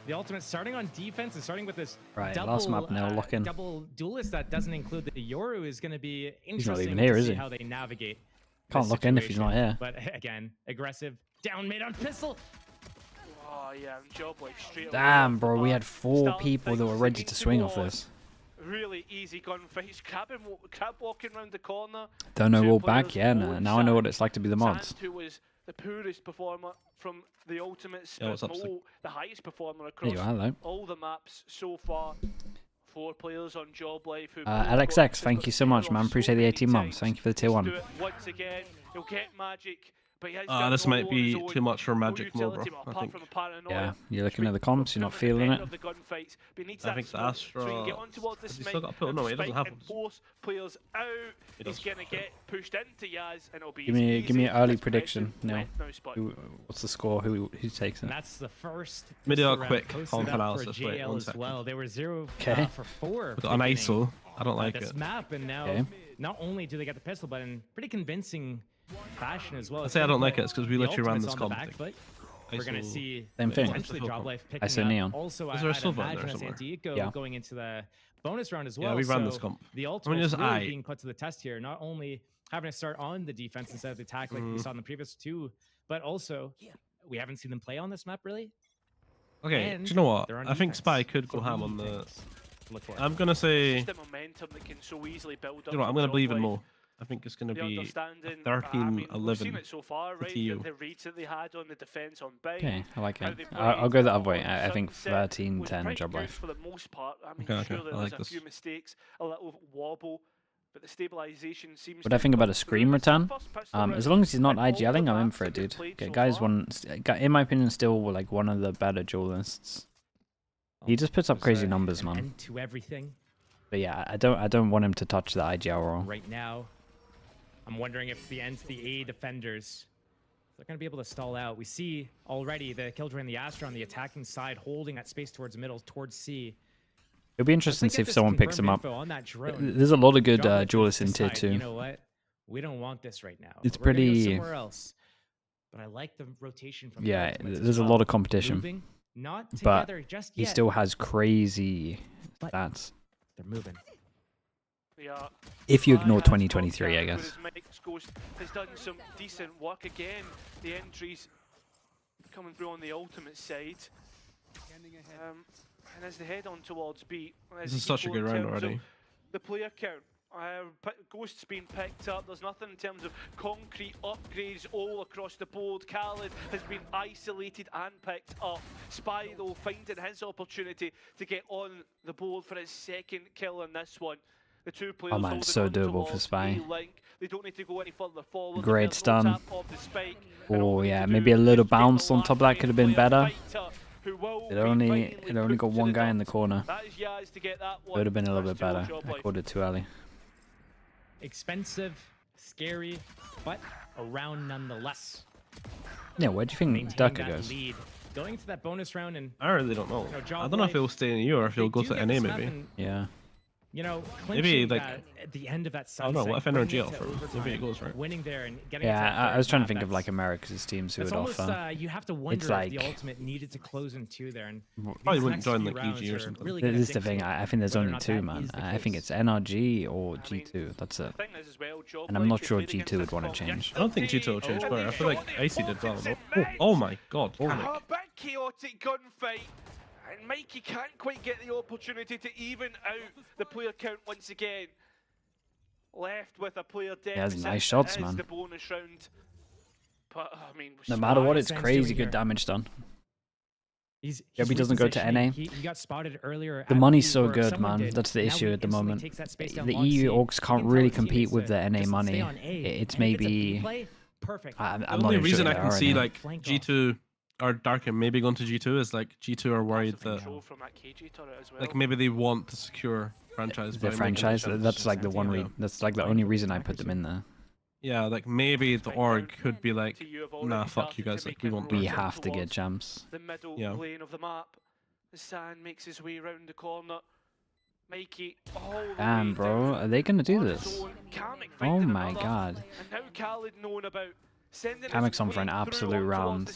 The ultimate starting on defense and starting with this last map now, lock in. double duelist that doesn't include the Yoru is going to be interesting not even here, to is see he? how they navigate. Can't lock in if he's not here. But again, aggressive down mid on pistol. Oh yeah, JobLife straight Damn, away bro, we had 4 people that were ready to swing off this. Really easy gunfights. Crab walking around the corner. Don't know all back, yeah. Now I know what it's like to be the mods. Who was the poorest performer from the ultimates, what's up, the highest performer across Hello. all the maps so far. 4 players on JobLife. LXX, thank you so much, man. Appreciate the 18 months. Thank you for the tier 1. Once again, he'll get Magic. This might be too much for Magic more, bro. I think. Yeah, you're looking at the comps, you're not feeling it. I think the Astra. Has he still got a pull? No, he doesn't have one. Force players out. He's gonna get pushed into Yaz, and it'll be Give me an early prediction. No. What's the score? Who takes it? And that's the first. Video quick comp analysis. Wait, 1 as second. well. They were 0 for 4. We got an ISO. I don't like this it. map, and now not only do they get the pistol, but in pretty convincing fashion as well. I say I don't like it. It's because we literally ran this comp. We're gonna see same thing. potentially JobLife picking I saw Neon. Also, Is there a I'd silver in imagine there as somewhere? Antico going into the bonus round as well. Yeah, we ran so this comp. The ultimate is just being put to the test here. Not only having to start on the defense instead of the attack like we saw in the previous 2, but also we haven't seen them play on this map really. Okay, And do you know what? they're on I think defense. Spy could go So ham who on do you the. think look for? I'm gonna say. The momentum that can so easily build up. You know what? I'm gonna believe in more. I think it's gonna The be understanding, 13-11. we've seen it so far, right? TU. The reads that they had on the defense on B. Okay, I like how it. they I'll played go the other way. on I think Sunset 13-10 was pretty good JobLife. for the most part. I mean, Okay, sure, I there like was a this. few mistakes, a little wobble, but the stabilization seems. What I think about a Scream return? As long as he's not IGLing, I'm in for it, dude. Okay, guys, in my opinion, still like one of the better duelists. He just puts up crazy numbers, man. End to everything. But yeah, I don't want him to touch the IGL role. Right now, I'm wondering if the ends the A defenders they're going to be able to stall out. We see already the Killjoy and the Astra on the attacking side holding that space towards middle, towards C. It'll be interesting to see if someone picks him up. There's a lot of good duelists in tier 2. You know what? We don't want this right now. It's We're pretty. gonna go somewhere else. But I like the rotation from. Yeah, the ultimates there's as a well. lot of competition. Moving, not But together just he yet. still has crazy But stats. they're moving. If you ignore 2023, I guess. Has done some decent work again. The entries coming through on the ultimate side. And as they head on towards B, This is such a good round already. The player count. Ghosts being picked up. There's nothing in terms of concrete upgrades all across the board. Khaled has been isolated and picked up. Spy though finding his opportunity to get on the board for his 2nd kill in this one. The 2 players Oh man, so doable for Spy. They don't need to go any further forward. Great stun. No tap of the spike. Oh yeah, maybe a little bounce on top of that could have been better. It only got one guy in the corner. It would have been a little bit better. I called it too early. Expensive, scary, but around nonetheless. Yeah, where do you think Maintaining Ducker that goes? lead. Going into that bonus round and I really don't know. You know, I don't know if he'll stay in EU or if he'll go to NA maybe. Yeah. You know, Maybe clinching like at the end of that I sunset, don't know. What if bringing NRG it to offer? overtime, Maybe it goes right. winning there and getting Yeah, I was trying to think of like America's teams who it's would almost, offer. you have to wonder if like- the ultimate needed to close in 2 there, and Probably these wouldn't next join few like rounds EG or are something. really This gonna is the thing. dictate I think there's whether or only not 2, that man. is the I think case. it's NRG or G2. That's it. And I'm not sure G2 would want to change. I don't think G2 will change player. I feel like Icy did well. Oh my god. A bit chaotic gunfight. And Mikey can't quite get the opportunity to even out the player count once again. Left with a player deficit. He has nice shots, as man. the bonus round. But, I mean, No matter what, Spy- it's crazy good damage done. He's Joby doesn't go to NA. He got spotted earlier. The at money's B so where good, someone man. did. That's the Now issue he at the instantly moment. takes that space down The on EU C. orgs He can't can really tell his compete teammates with the to NA just money. stay on A, It's and if a B maybe. play, perfect. I'm The not only even reason sure I they can are see anyway. like Flank off. G2 or Darken maybe going to G2 is like G2 are worried that Control from that KG turret as well. like maybe they want to secure franchise. The by making franchise. the That's like the one. Yeah. That's like the only reason I put them in there. Yeah, like maybe the org could be like, TU have nah, already fuck you started guys. to Like make we won't. inroads We in have to get towards jumps. the middle Yeah. lane of the map. The Sand makes his way around the corner. Mikey, all the Damn, way bro, down are they gonna do on his this? own. Kamek Oh finding my another. god. And now Khaled knowing about Kamek's on for an absolute round.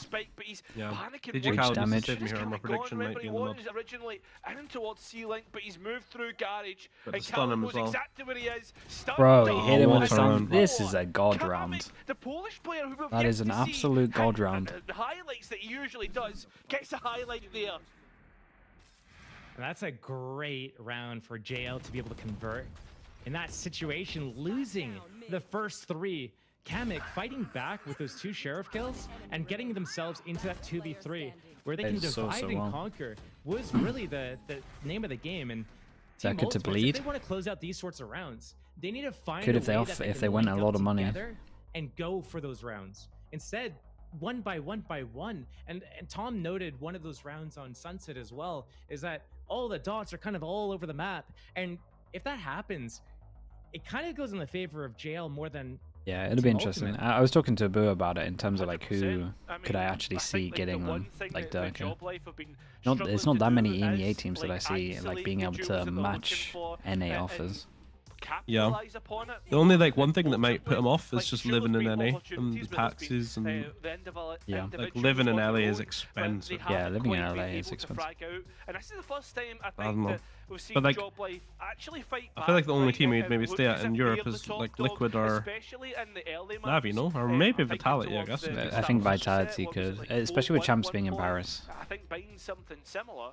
Yeah. Panicking DJ once. Khaled damage. saved me here. My He's kinda prediction gone, might remember, be he in the mud. was originally in towards C-Link, but he's moved through Garage. But And to stun him Callum as knows well. exactly where he is. Stunned Bro, he down. hit him with a what a stun. round. This is a god Kamek, round. the Polish player who we've That yet is an to see absolute god hit round. the highlights that he usually does, gets a highlight there. And that's a great round for JL to be able to convert. In that situation, losing the first 3, Kamek fighting back with those 2 sheriff kills and getting themselves into that 2v3 where they can Played so divide and well. conquer was really the name of the game. And Team Second to Ultimates, bleed. if they want to close out these sorts of rounds, they need to find Could a if they way off- that if can they win link a up lot of money. together and go for those rounds. Instead, one by one, and Tom noted one of those rounds on Sunset as well, is that all the dots are kind of all over the map. And if that happens, it kind of goes in the favor of JL more than Yeah, it'll be Team interesting. Ultimate. I was talking to Abu about it in terms of like 100%. who I could I mean, actually I see think, getting the them one thing like that Durka. JobLife have been There's struggling not that to many do EMEA is, teams that I like, see like being isolate able the duels to that they're looking match for, NA and offers. capitalize upon it. The only like one thing that might put him Ultimately, off is like, just sure, living there's in been NA and opportunities, the but there's been, taxes and the Yeah. individuals like living in on their LA is own, but expensive. they Yeah, haven't living in quite been LA able is to expensive. frag out. And this is the first time I don't think know. that we've seen But, like, JobLife actually fight I feel like back, the only right, team and we'd maybe look stay as at in if Europe they're the is top like dog, Liquid or especially in the early Navi, maps. no? Or I'm maybe thinking Vitality, I towards guess. the I start think of the Vitality set, what was it, could, like especially with 4-1 champs at being one in point? Paris. I think buying something similar,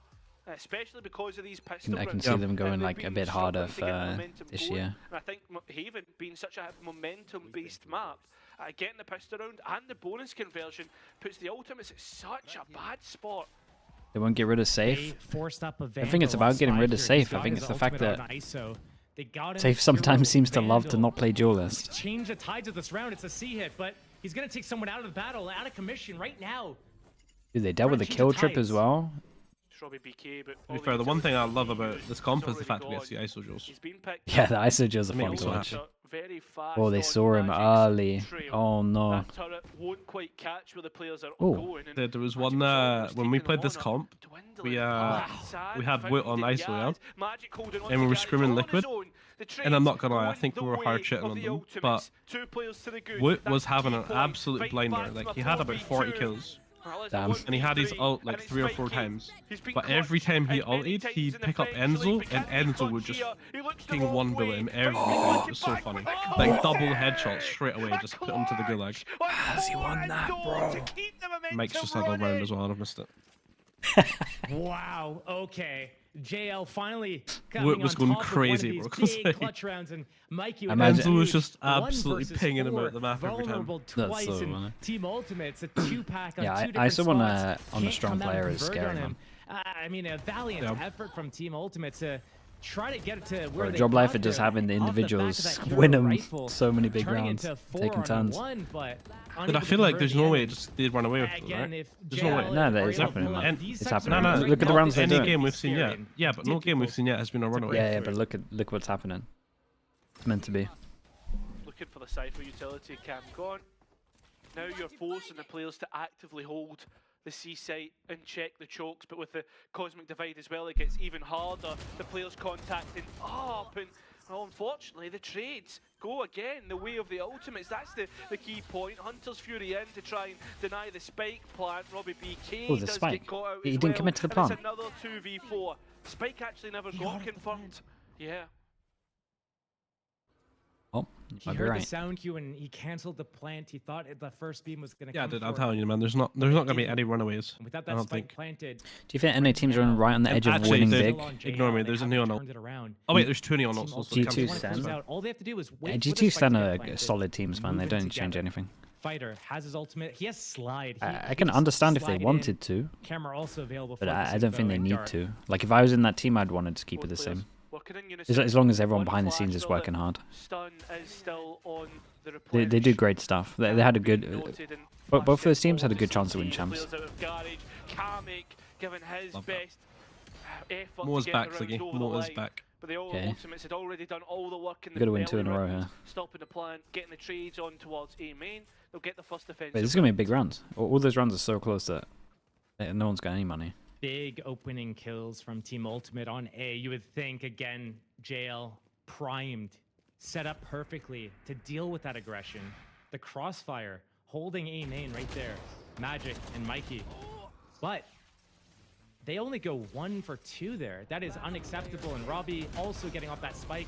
especially because of these I pistol can rounds. see Yeah. them And going they've like a been bit harder struggling to get the for momentum this going. year. And I think Haven being such a momentum-based map, getting the pistol round and the bonus conversion puts the Ultimates at such a bad spot. They won't get rid of they safe. forced up a I think it's Vandal on about getting Spy rid of here. Safe. He's I got think his it's the fact ultimate that on ISO. They got him Safe sometimes Hero, seems to love to Vandal. not play duelist. Change the tides of this round. It's a C hit, but he's gonna take someone out of the battle, out of commission right now. Dude, they dealt with the Change kill the trip as tides. well. It's Robbie BK, but To be fair, the one thing I love about this comp is the fact we get to see ISO duels. He's been picked Yeah, up. the ISO drills are Make fun me to so watch. happy. Very fast Oh, they on saw him Magic's early. trail. Oh no. That turret won't quite catch where the players are Oh. going. And There was Magic one almost when we taking played them this on, comp. dwindling We fast we and had Wit on found ISO, yeah? Yaz. Magic holding on And to we were Garage screaming on his Liquid. own. The And I'm not trades gonna lie, I going think the we were hard way shitting of on the them, Ultimates. Two players to the good. Wit That's was the having key an point. absolute Fight blinder. back Like from he a had about 40 4v2. kills. Well, it's a Damn. And he had his 1v3, ult like and it's 3 or 4 spiky. times. He's been But every clutched time he as many ulted, times he'd in the pick up French league, Enzo, but and can he Enzo would clutch just here? He looks the ping wrong one bullet way. in every Finally fight. gets It was it so back funny. with the Like double clutch. headshots straight away, A just put him to the gulag. clutch. How's he won that, bro? To keep the momentum Mike's just had a round running. as well, and I've missed it. Wow. Okay. JL finally Wit coming was on going top crazy, of one of bro. these big clutch rounds, and Mike, you Imagine- Enzo was just one absolutely versus pinging him four, out the map every time. vulnerable That's twice so in funny. Team Ultimates, a 2-pack on Yeah, two I different still want spots. on a Can't strong come out and player is convert scary, on man. him. I mean, a valiant Yeah. effort from Team Ultimate to try to get it to where Or they JobLife got are just there having the off back of that individuals hero win them rifle, so many big turning rounds, into four taking on turns. one, but But I unable to feel like convert there's the no way end. just they'd run away with it, Again, right? if There's no way. JL No, that are is able to happening, pull man. out these It's types of happening. rounds Look at the right rounds now, they're Any doing. game we've seen yet. scary. Yeah, but no game we've seen yet has been a runaway. Yeah, but look what's happening. It's meant to be. Looking for the Cypher utility cam gone. Now you're forcing the players to actively hold the C site and check the chokes, but with the Cosmic Divide as well, it gets even harder. The players contacting up, and well, unfortunately, the trades go again the way of the Ultimates. That's the key point. Hunter's Fury in to try and deny the spike plant. Robbie BK Oh, the does spike. get caught out He as didn't well, commit to the and plant. it's another 2v4. Spike actually never got confirmed. Yeah. Oh, He might be heard the right. sound cue and he canceled the plant. He thought the first beam was going to Yeah, come dude, I'm for telling him. you, man. There's not gonna be any runaways. And without I that don't spike think. planted, Do you think NA teams are right on the edge of Actually, winning they- big? Ignore me, there's a neon ult. Turned it around. Oh wait, there's 2 neon Team ults. So Ultimate, it G2 they can't wanna Sen. close out. All they have to do is wait Yeah, for the G2 spike stand to get are planted, solid teams, man. They move in don't change together. anything. Fighter has his ultimate. He has slide. I can understand if they wanted to, Camera also available. but for I this don't think info they and need dart. to. Like, if I was in that team, I'd want to keep it the Both players same. working in unison. As long as everyone One behind the flash scenes is though working that hard. Stun is still on the They do replenish. great stuff. They had a good. Noted and Both flashed those it teams had a forward good chance to win see the champs. players out of Garage. Kamek giving his Love that. best effort Mo's to get back, the rounds Ziggy. over the Mo is line. back. But the Okay. Ultimates had already done all the work in the Gotta win 2 in a early row rounds, here. stopping the plan, getting the trades on towards A main. They'll get the first defense. Wait, this is gonna be a big round. All those rounds are so close that no one's got any money. Big opening kills from Team Ultimate on A. You would think again, JL primed, set up perfectly to deal with that aggression. The crossfire holding A main right there. Magic and Mikey. But they only go 1 for 2 there. That is unacceptable. And Robbie also getting off that spike,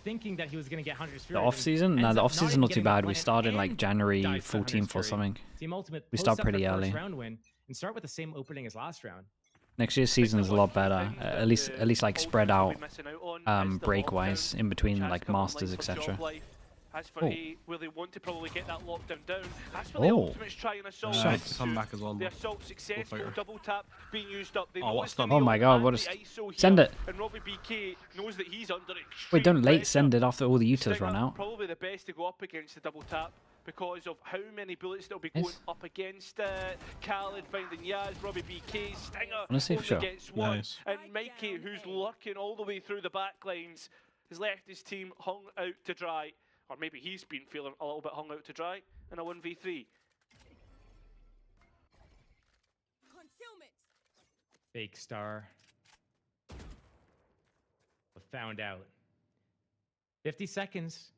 thinking that he was going to get 100 Spirit. The off-season? No, the off-season not too bad. We started like January 14th or something. Team Ultimate We start pretty early. Round win and start with the same opening as last round. Next year's season is a lot better. At least like spread out break-wise in between like Masters, etc. As for where they want to probably get that lockdown down. As for the Ultimates trying assault. Come back as well. The assault successful, double tap being used up. Oh my god, what a... Send it! And Robbie BK knows that he's under Wait, don't late send it after all the Utas run out. Probably the best to go up against the double tap because of how many bullets they'll be going up against. Khaled finding Yaz, Robbie BK, Stinger Honestly, only sure. gets one. And Mikey, who's lurking all the way through the back lines, has left his team hung out to dry. Or maybe he's been feeling a little bit hung out to dry in a 1v3. Fake star. Found out. 50 seconds.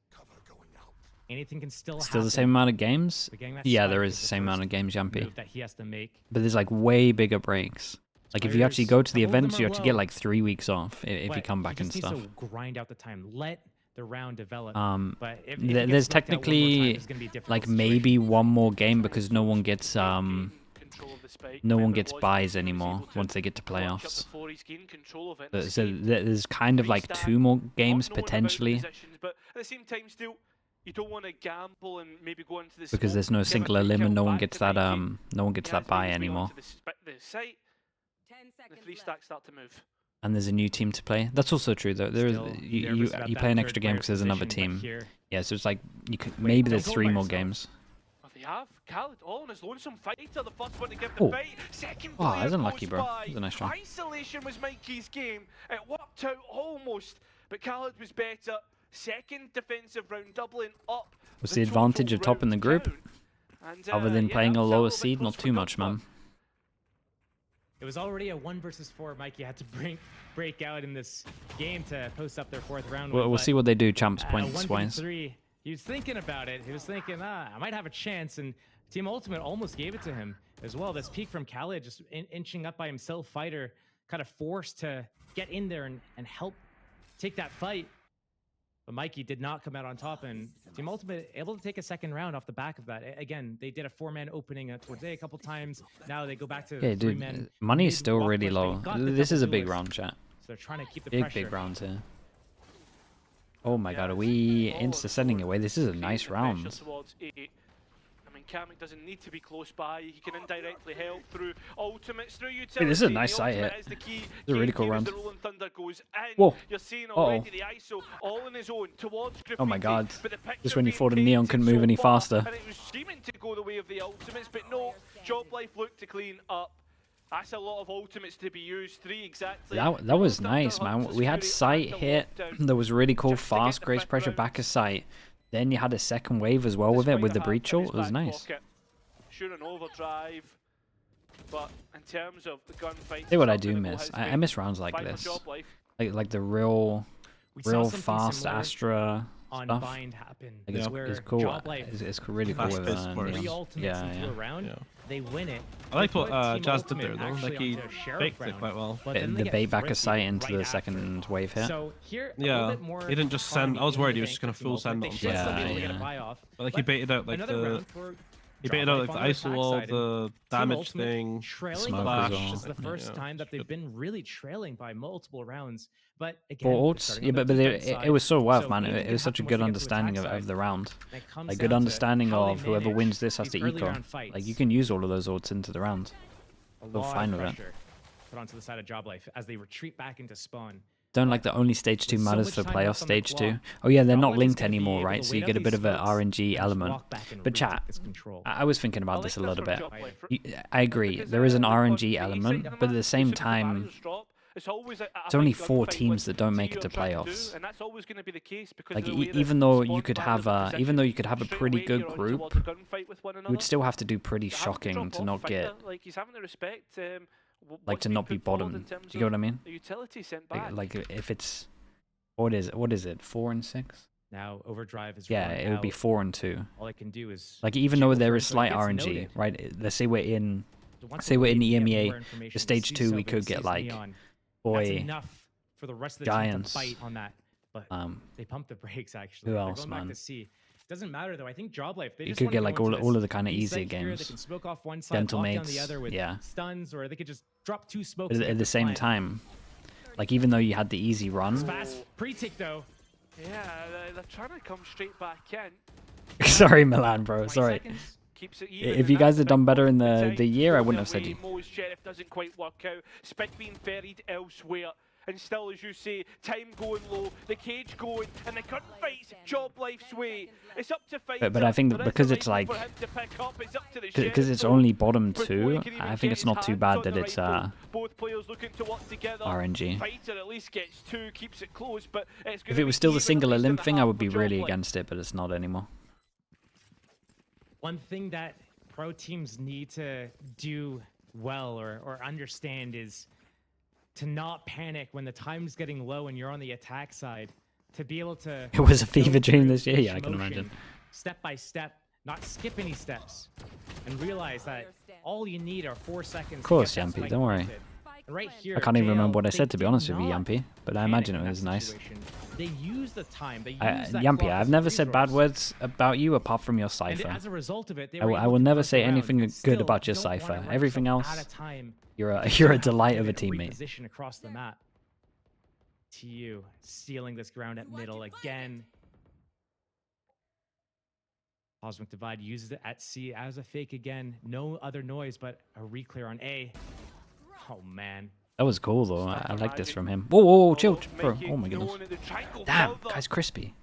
Anything can still happen. Still the same amount of games? Yeah, there is the same amount of games, Jumpy. That he has to make. But there's like way bigger breaks. Like if you actually go to the events, you actually get like 3 weeks off if you come back and stuff. Needs to grind out the time. Let the round develop. But if there's technically like maybe one more game because no one gets buys anymore once they get to playoffs. So there's kind of like 2 more games potentially. But at the same time, still, you don't want to gamble and maybe go into this because there's no single elim and no one gets that buy anymore. The 3 stacks start to move. And there's a new team to play. That's also true though. There is you play an extra game because there's another team. Yeah, so it's like you could maybe there's 3 more games. Oh, they have Khaled all on his lonesome fighter. The first one to give the fight. Second player that's unlucky, goes bro. by. That was a nice try. Isolation was Mikey's game. It worked out almost, but Khaled was better. Second defensive round, doubling up. What's the advantage of topping the group? Other than playing a lower seed, not too much, man. It was already a 1 versus 4. Mikey had to break out in this game to post up their 4th round. We'll see what they do, champs points wise. He was thinking about it. He was thinking, I might have a chance, and Team Ultimate almost gave it to him as well. This peak from Khaled, just inching up by himself, fighter, kind of forced to get in there and help take that fight. But Mikey did not come out on top, and Team Ultimate able to take a 2nd round off the back of that. Again, they did a 4-man opening towards A a couple times. Now they go back to 3-man. Money is still really low. This is a big round, chat. So they're trying to keep the pressure. Big rounds here. Oh my god, are we insta-sending away? This is a nice round. Kamek doesn't need to be close by. He can indirectly help through ultimates, through utility. Hey, this is a nice side hit. This is a really cool round. Whoa. You're seeing already the ISO all on his own towards Graffiti. Oh my god. Just when you thought a Neon couldn't move any faster. And it was seeming to go the way of the ultimates, but no. JobLife looked to clean up. That's a lot of ultimates to be used. 3 exactly. That was nice, man. We had sight hit. That was really cool. Fast, grace pressure, back of sight. Then you had a 2nd wave as well with it, with the breach ult. It was nice. Sure, an overdrive, but in terms of the gunfight, see what I do miss. I miss rounds like this, like the real fast Astra on stuff. Bind happen. Like it's cool. It's really cool with yeah. They win it. I like what Jazz did there though. Like he baked it quite well. The bait back of sight into the 2nd wave hit. So here, yeah, he didn't just send. I was worried he was just gonna full send on. Yeah. But like he baited out like the. He baited out like the ISO wall, the damage thing, splash. This is the first time that they've been really trailing by multiple rounds. But again, but it was so worth, man. It was such a good understanding of the round. Like good understanding of whoever wins this has to eco. Like you can use all of those ults into the round. We're fine with it. Put onto the side of JobLife as they retreat back into spawn. Don't like the only stage 2 matters for playoff stage 2. Oh yeah, they're not linked anymore, right? So you get a bit of an RNG element. But chat, I was thinking about this a little bit. I agree, there is an RNG element, but at the same time, it's only 4 teams that don't make it to playoffs. Like even though you could have a pretty good group, you would still have to do pretty shocking to not get. Like to not be bottom. Do you get what I mean? Like if it's what is it? 4 and 6? Now Overdrive is Yeah, it would be 4 and 2. All I can do is like even though there is slight RNG, right? Let's say we're in EMEA, the stage 2 we could get like boy for the rest of the Giants. team to fight on that, but they pumped the brakes actually. Who else, man? Doesn't matter though. I think JobLife. You could get like all of the kind of easier games. They can smoke off one side, Gentle lock down Mates, the other with stuns, or they could just drop 2 smokes. But at the same time, like even though you had the easy run. Fast pre-tick though. Yeah, they're trying to come straight back in. Sorry, Milan, bro. Sorry. If you guys had done better in the year, I wouldn't have said you. Sheriff doesn't quite work out. Spike being ferried elsewhere. And still, as you say, time going low, the cage going, and the current fight's JobLife's way. It's up to fight. But I think that because it's like, because it's only bottom 2, I think it's not too bad that it's both players looking to work together. RNG. Fighter at least gets 2, keeps it close, but it's if it was still the single elim thing, I would be really against it, but it's not anymore. One thing that pro teams need to do well or understand is to not panic when the time's getting low and you're on the attack side. To be able to... It was a fever dream this year, yeah, I can imagine. Step by step, not skip any steps. And realize that all you need are 4 seconds. Of course, Yampy, don't worry. Right here, I can't even remember what I said, to be honest with you, Yampy, but I imagine it was nice. They use the time. Yampy, I've never said bad words about you apart from your cipher. As a result of it, I will never say anything good about your cipher. Everything else, you're a delight of a teammate. Position across the map. TU stealing this ground at middle again. Cosmic Divide uses it at C as a fake again. No other noise, but a reclear on A. Oh man. That was cool though. I like this from him. Whoa, whoa, chill, bro. Oh my goodness. Damn, guy's crispy.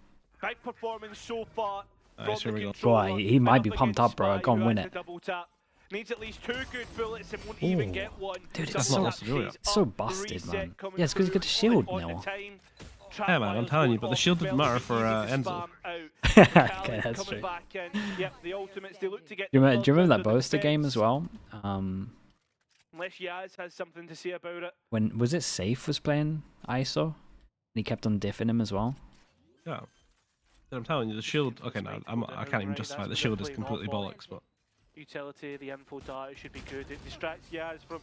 Big performance so far. Bro, he might be pumped up, bro. Go and win it. Needs at least 2 good bullets and won't even get 1. Dude, it's so busted, man. Yeah, it's because he's got a shield now. Yeah, man, I'm telling you, but the shield didn't matter for Enzo. Okay, that's true. Do you remember that Boaster game as well? Unless Yaz has something to say about it. When was it Safe was playing ISO? And he kept on diffing him as well. Yeah. I'm telling you, the shield. Okay, no, I can't even justify it. The shield is completely bollocks, but. Utility, the info data should be good. It distracts Yaz from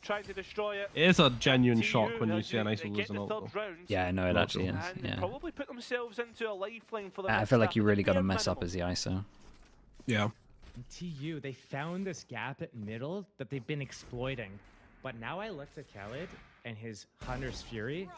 trying to destroy it. It is a genuine shock when you see an ISO lose an ult. Yeah, I know it actually is. Yeah. Probably put themselves into a lifeline for the I feel like you really got to mess up as the ISO. Yeah. TU, they found this gap at middle that they've been exploiting. But now I looked at Khaled and his Hunter's Fury,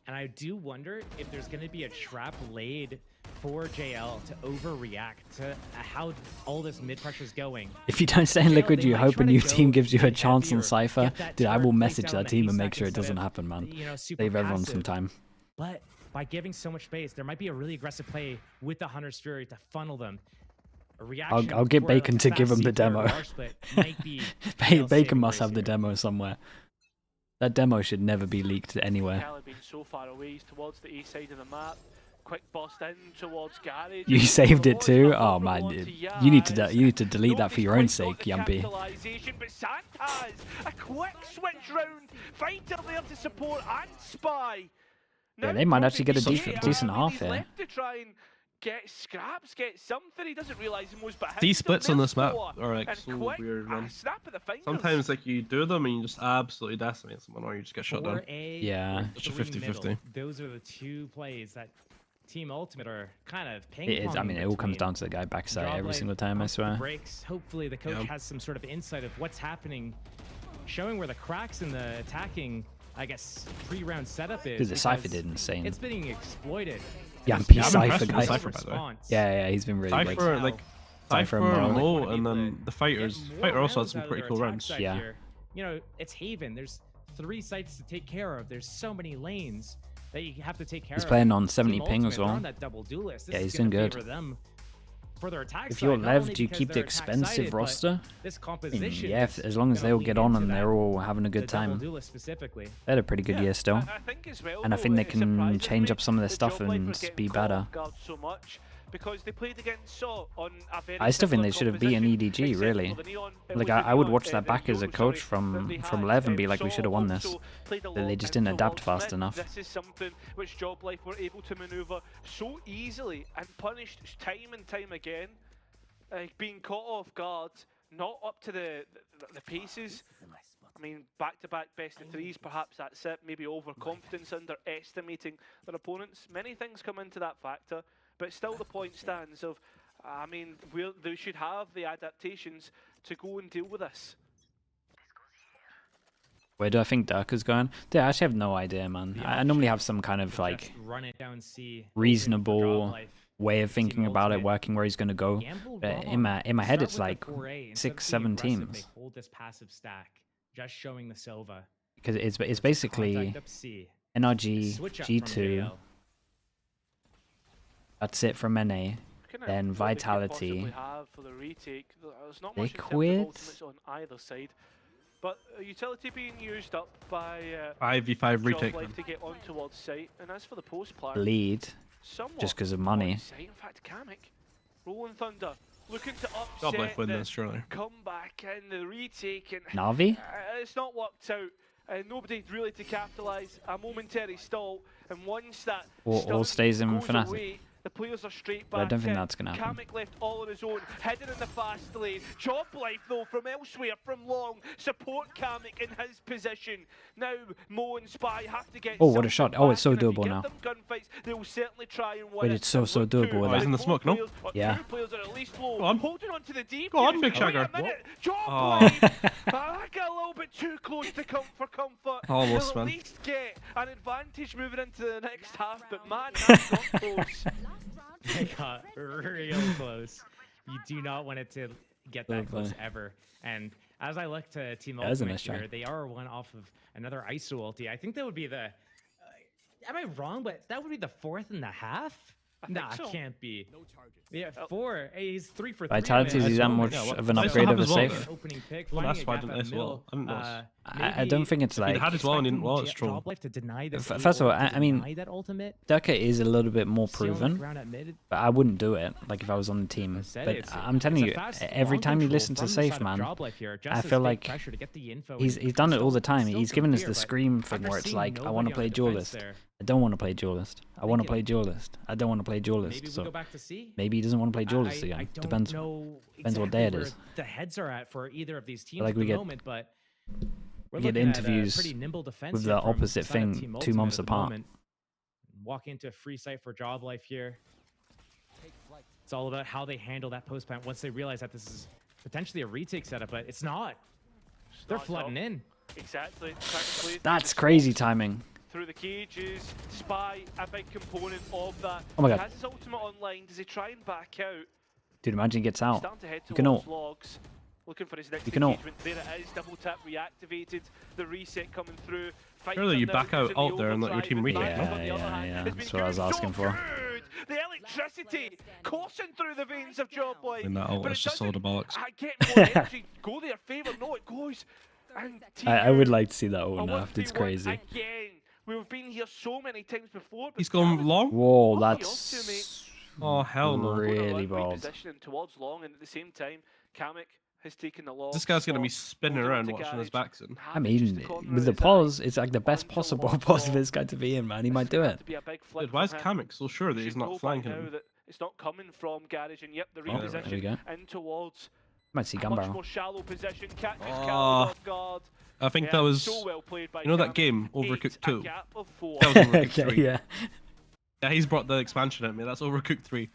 and I do wonder if there's going to be a trap laid for JL to overreact to how all this mid-pressure is going. If you don't stay in Liquid, you hope a new team gives you a chance on Cypher. Dude, I will message that team and make sure it doesn't happen, man. Save everyone some time. But by giving so much space, there might be a really aggressive play with the Hunter's Fury to funnel them. I'll get Bacon to give him the demo. Bacon must have the demo somewhere. That demo should never be leaked anywhere. So far away towards the east side of the map. Quick bust in towards Garage. You saved it too? Oh man, you need to delete that for your own sake, Yampy. But Santas, a quick switch round. Fighter there to support and spy. Yeah, they might actually get a decent half here. To try and get scraps, get something. He doesn't realise he was behind. These splits on this map are like so weird, man. Sometimes like you do them and you just absolutely decimate someone, or you just get shut down. Yeah. It's a 50-50. Those are the 2 plays that Team Ultimate are kind of ping-ponging. It is. I mean, it all comes down to the guy backside every single time, I swear. Breaks. Hopefully the coach has some sort of insight of what's happening, showing where the cracks in the attacking, I guess, pre-round setup is. Dude, the Cypher did insane. It's being exploited. Yampy Cypher, guys. Cypher, by the way. Yeah, he's been really Cypher, great. like, Cypher low, and then the Fighter also had some pretty cool rounds. Yeah. Here. You know, it's Haven. There's 3 sites to take care of. There's so many lanes that you have to take care of. He's playing on 70 ping as well. Yeah, he's doing good. If you're Lev, do you keep the expensive roster? I mean, yeah, as long as they all get on and they're all having a good time. They had a pretty good year still. And I think they can change up some of their stuff and be better. because they played against Saw on a very I still think they should have beaten EDG, really. Like, I would watch that back as a coach from Lev and be like, we should have won this. But they just didn't adapt fast enough. This is something which JobLife were able to maneuver so easily and punished time and time again. Being caught off guard, not up to the paces. I mean, back-to-back best of threes, perhaps that's it. Maybe overconfidence, underestimating their opponents. Many things come into that factor, but still the point stands of, I mean, they should have the adaptations to go and deal with this. Where do I think Dirk is going? Dude, I actually have no idea, man. I normally have some kind of like reasonable way of thinking about it, working where he's going to go. But in my head, it's like 6-7 teams. They hold this passive stack, just showing the Silva. Because it's basically NRG, G2. That's it from NA. Then Vitality. Liquid. On either side. But utility being used up by 5v5 retake to get on towards site. And as for the post plan, lead. Just because of money. In fact, Kamek, Rolling Thunder, looking to JobLife win this, surely. Come back in the retake, and Navi? It's not worked out. Nobody really to capitalise. A momentary stall, and once that all stays in Fnatic. Away, the players are straight back. But I don't think that's going to happen. Kamek left all on his own, hidden in the fast lane. JobLife, though, from elsewhere, from long, support Kamek in his position. Now, Mo and Spy have to get. Oh, what a shot. Oh, it's so doable now. Gunfights, they will certainly try and win. Wait, it's so doable with that. He's in the smoke, no? Yeah. Two players are at least low. Go on. Holding on to the deep. Go on, Big Shagger. JobLife. I got a little bit too close to comfort. Almost, They'll man. at least get an advantage moving into the next half, but man, that's not close. They got real close. You do not want it to get that close ever. And as I look to Team Ultimate here, they are one off of another ISO ulti. I think that would be the... am I wrong? But that would be the 4th in the half? Nah, it can't be. Yeah, 4. Hey, he's 3 for 3. Vitality is that much of an upgrade of a safe? Well, that's why I didn't as well. I don't think it's like... He had as well and didn't well, it's true. First of all, I mean, Durka is a little bit more proven, but I wouldn't do it, like if I was on the team. But I'm telling you, every time you listen to Safe, man, I feel like he's done it all the time. He's given us the Scream thing where it's like, I want to play Duelist. I don't want to play Duelist. I want to play Duelist. I don't want to play Duelist. So maybe he doesn't want to play Duelist again. Depends what day it is. The heads are at for either of these teams like at we the get moment, but we get interviews with the opposite thing 2 months apart. Walk into a free site for JobLife here. It's all about how they handle that post plant once they realize that this is potentially a retake setup, but it's not. They're flooding in. Exactly. That's crazy timing. Through the cages, Spy, a big component of that. Oh my god. Has his ultimate online. Does he try and back out? Dude, imagine he gets out. Starting to head You can ult. logs. Looking for his next You can ult. engagement. There it is. Double tap reactivated. The reset coming through. Surely you back out there and let your team retake. Yeah. That's what I was asking for. The electricity coursing through the veins of JobLife. And that ult is just all the bollocks. I get more energy. Go their favour. No, it goes. And I would like to see that ult nerfed. It's crazy. Again. We've been here so many times before. He's going long? Whoa, that's... Oh, hell no. Really bold. Towards long, and at the same time, Kamek has taken the long. This guy's going to be spinning around watching his backson. I mean, with the pause, it's like the best possible pause for this guy to be in, man. He might do it. Dude, why is Kamek so sure that he's not flanking him? It's not coming from Garage, and yep, the reposition in towards... Might see gun barrel. More shallow position, catches off guard. I think that was, so well played by that game, Overcooked 2? That was Overcooked 3. Yeah, he's brought the expansion at me. That's Overcooked 3.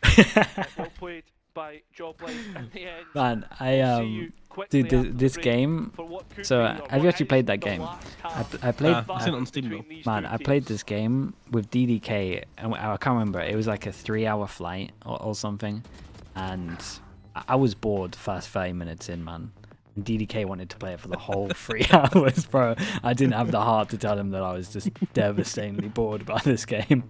Well played by JobLife in the end. Man, dude, this game. So, have you actually played that game? I played. I've seen it on Steam though. Man, I played this game with DDK, and I can't remember. It was like a 3-hour flight or something, and I was bored the first 30 minutes in, man. And DDK wanted to play it for the whole 3 hours, bro. I didn't have the heart to tell him that I was just devastatingly bored by this game.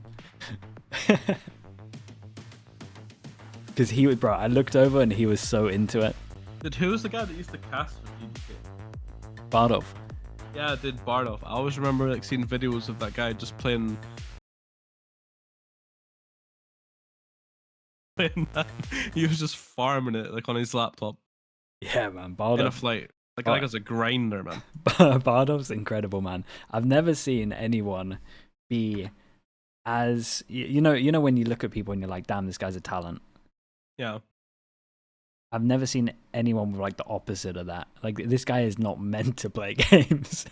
Because he would, bro, I looked over and he was so into it. Dude, who was the guy that used to cast with DDK? Bardov. Yeah, I did Bardov. I always remember like seeing videos of that guy just playing He was just farming it like on his laptop. Yeah, man. In a Bardov. flight. Like that guy's a grinder, man. Bardov's incredible, man. I've never seen anyone be as you know when you look at people and you're like, damn, this guy's a talent. Yeah. I've never seen anyone with like the opposite of that. Like, this guy is not meant to play games.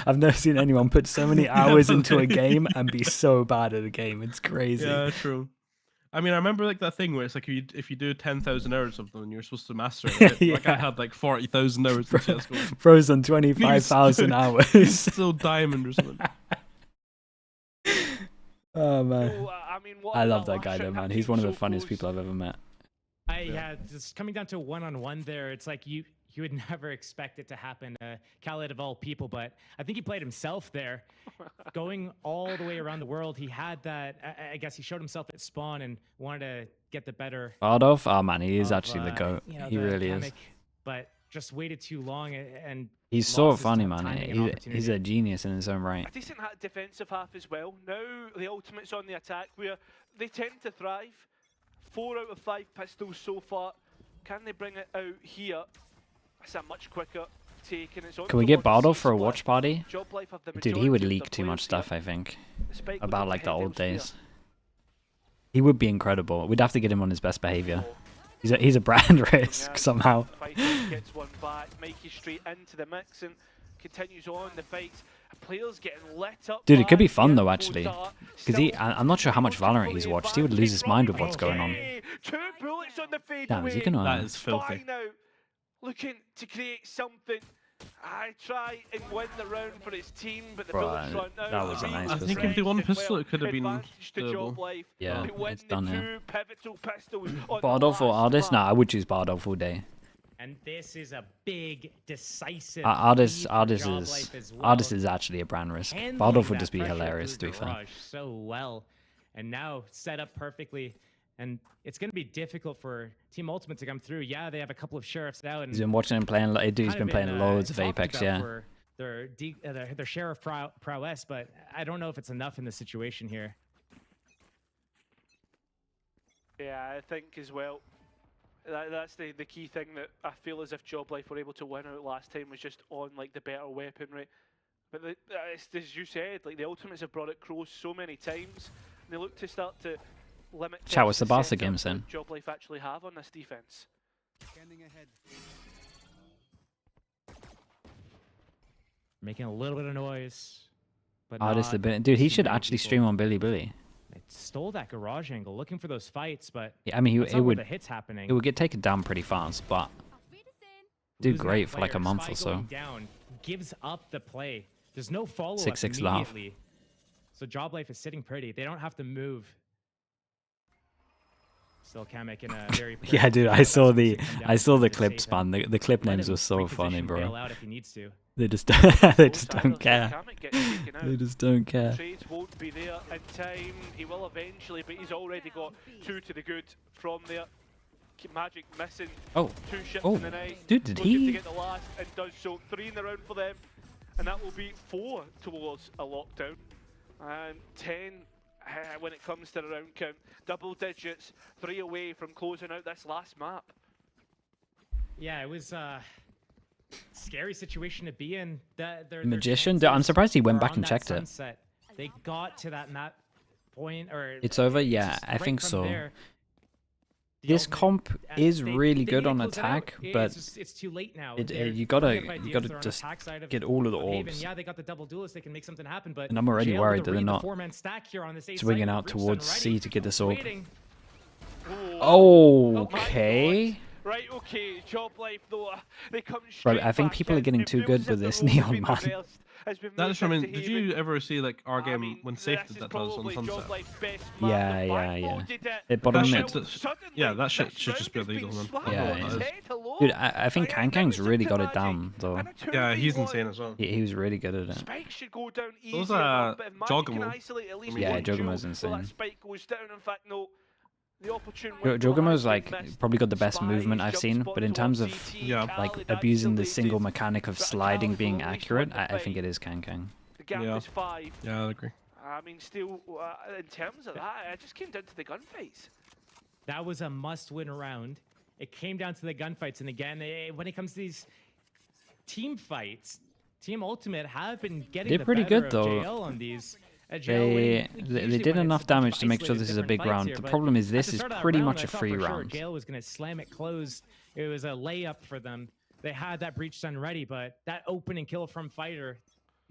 I've never seen anyone put so many hours into a game and be so bad at a game. It's crazy. Yeah, true. I mean, I remember like that thing where it's like if you do 10,000 hours or something, you're supposed to master it. Right? Yeah. Like I had like 40,000 hours in CS:GO. Froze on 25,000 hours. He's still diamond or something. Oh man, So, I mean, I love that guy though, man. He's one of the funniest people I've ever met. Yeah, just coming down to one-on-one there, it's like you would never expect it to happen. Khaled of all people, but I think he played himself there. Going all the way around the world, he had that. I guess he showed himself at spawn and wanted to get the better. Bardov? Oh man, he is actually the GOAT. He really is. But just waited too long and he's so funny, man. He's a genius in his own right. A decent defensive half as well. Now the ultimate's on the attack, where they tend to thrive. 4 out of 5 pistols so far. Can they bring it out here? It's a much quicker take, and it's on. Can we get Bardov for a watch party? JobLife have the Dude, he would majority of leak their too much players stuff, I think, here. about like the old Here. days. He would be incredible. We'd have to get him on his best behavior. He's a brand risk somehow. Fighter gets one back. Mikey straight into the mix and continues on the fight. Players getting lit up. Dude, it could be fun though, actually. Because I'm not sure how much Valorant he's watched. He would lose his mind with what's going on. 2 bullets on the fade Damn, is he away. gonna? That is filthy. Spy now, looking to create something. I try and win the round for his team, but the bullets run out. That was a nice I think if they won pistol, it could have been Advantage to doable. JobLife. Yeah, They win it's done the now. 2 pivotal pistols on Bardov the or last Artist? map. Nah, I would choose Bardov all day. And this is a big, decisive. Artist JobLife as well. Artist is actually a brand risk. Handling Bardov would that just be pressure hilarious, to through be fair. Garage so well, and now set up perfectly. And it's going to be difficult for Team Ultimate to come through. Yeah, they have a couple of sheriffs out. And He's been watching him playing. He's been playing loads of talked Apex, about yeah. for their share of prowess, but I don't know if it's enough in this situation here. Yeah, I think as well. That's the key thing that I feel as if JobLife were able to win out last time, was just on like the better weaponry. But as you said, like the Ultimates have brought it close so many times, and they look to start to limit. Chat, what's the Barca setup games then? that JobLife actually have on this defense. Making a little bit of noise, but Artist, not dude, he too should many actually people. stream on Billy. It stole that garage angle, looking for those fights, but Yeah, I mean, that's it not where would the hits happening. it would get taken down pretty fast, but do Losing that great for like a player, month Spy or so. going down, gives up the play. There's no follow-up 6-6 and a half. immediately. So JobLife is sitting pretty. They don't have to move. Still Kamek in a very Yeah, dude, I saw the clips, clips, man. The clip names were so funny, bro. Out if he needs to. They just don't care. Kamek gets taken out. They just don't care. Trades won't be there in time. He will eventually, but he's already got 2 to the good from there. Magic missing. Oh, 2 ships oh, in the night. dude, did Looking to he? get the last and does so. 3 in the round for them, and that will be 4 towards a lockdown, and 10 when it comes to the round count. Double digits, 3 away from closing out this last map. Yeah, it was a scary situation to be in. Their Magician? Dude, chances I'm surprised he went were back on and that checked it. sunset. They got to that map point, or It's over? it's Yeah, just I right think from so. there, the This ultimate- comp and is they really need good to on close it out. attack, but it's too late now. you They're gotta running out of ideas. They're on just attack side of- get all of the of Haven. orbs. Yeah, they got the double duelist. They can make something happen, but And I'm already Jail worried with a that they're Reaver not four-man stack here on this A swinging site. out Brimstone towards ready, C to get this orb. waiting. Oh, my okay. God. Right, okay, JobLife though, they come Bro, straight I think back people are in. getting It too feels good as with if this the roles have neon, been man. reversed, has been That moved is, I mean, into did Haven. you ever see like our I game mean, when this Safe is did that to us on probably Sunset? JobLife's best Yeah, map. The yeah, yeah. backloaded it. It bottom That mid. shit, Suddenly, yeah, that shit this should just be round has illegal, been man. swapped Yeah, on yeah. its head, hello? Dude, I think Right, Kankang's now really it's got a it Magic, down, though. and a Yeah, he's 2v1. insane as well. He was really good at it. Spike should go down easy Those enough, but if Magic can Jogamo. isolate at least Yeah, one Jogamo's duel, insane. well, that Spike goes down. In fact, no. The opportune Jogamo's like probably got the best movement I've seen, but in terms of Yeah. like abusing the single mechanic of sliding being accurate, I think it is Kankang. The gap Yeah. is 5. Yeah, I agree. I mean, still, in terms of that, I just came down to the gunfights. That was a must-win round. It came down to the gunfights, and again, when it comes to these team fights, Team Ultimate have been getting the pretty better good, of though. JL on these. They did enough damage to make sure this is a big round. The problem is this is pretty much a free round. JL was going to slam it closed. It was a layup for them. They had that breach stun ready, but that opening kill from Fighter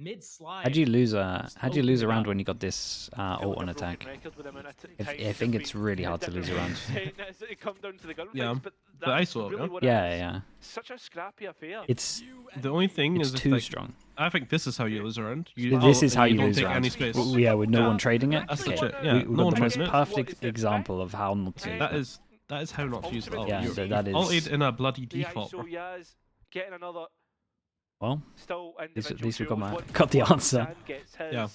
mid-slide. How'd you lose a round when you got this ult on attack? I think it's really hard to lose a round. Yeah, the ISO, yeah. Such a scrappy affair. It's the only thing is too like, strong. I think this is how you lose a round. This is how you don't lose take rounds. any space. Yeah, with no one trading it. That's Okay. legit. Yeah, We no one got the most trading it. perfect example of how not to. That is how not to use it. Yeah, You're that is. ulted in a bloody default. So Yaz getting another. Well, Still at least we got the answer. Yeah.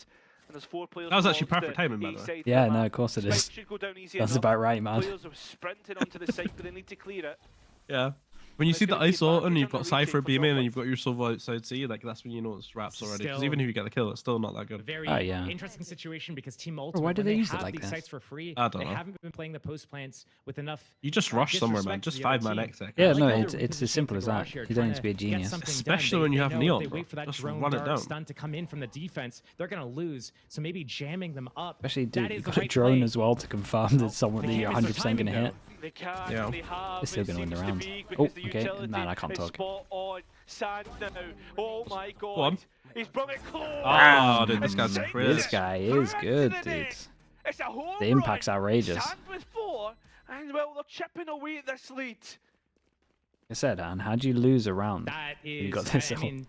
That was actually perfect timing, by the way. Yeah, no, of course it is. That's about right, man. Players are sprinting onto the site, but they need to clear it. Yeah. When you see the ISO and you've got Cypher beaming and you've got your Sova outside C, like that's when you know it's wraps already. Because even if you get the kill, it's still not that good. Very interesting situation because Team Ultimate, why do they use have it like these this? sites for free, I don't they know. haven't been playing the post plants with enough. You just rush somewhere, man. Just 5-man exec. Yeah, no, it's as simple as that. You don't need to be a genius. Especially when you have Neon, They wait for that just drone run it dart down. stun to come in from the defense. They're gonna lose. So maybe jamming them up. Especially, dude, that you is got the a right drone play. as well to confirm that someone that you're 100% gonna hit. They can, Yeah. they have, They're still gonna win the seems to round. be, Oh, because the okay. utility Man, I can't is talk. spot on. Sand now. Oh my god. Go on. He's brought it close. Oh, dude, this guy's And crazy. This guy is good, into the dude. net. It's a home The impact's run. outrageous. Sand with 4, and well, they're chipping away at this lead. I said, Anne, how'd you lose a round? That You is, got this I ult. mean,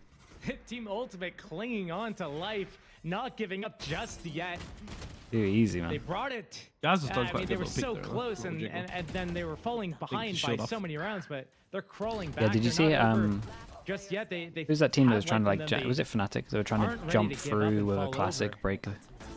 Team Ultimate clinging on to life, not giving up just yet. Too easy, They man. brought it. Gaz has done I quite mean, a they good were little peek so there, though. close, Little and, jiggle. and then they were falling behind showed by off. so many rounds, but they're crawling back. Yeah, did you They're see not over just yet? Who's that team that was have trying to life like? in them. They Was it Fnatic? They were trying aren't to ready jump to give up through and with a fall classic over. break,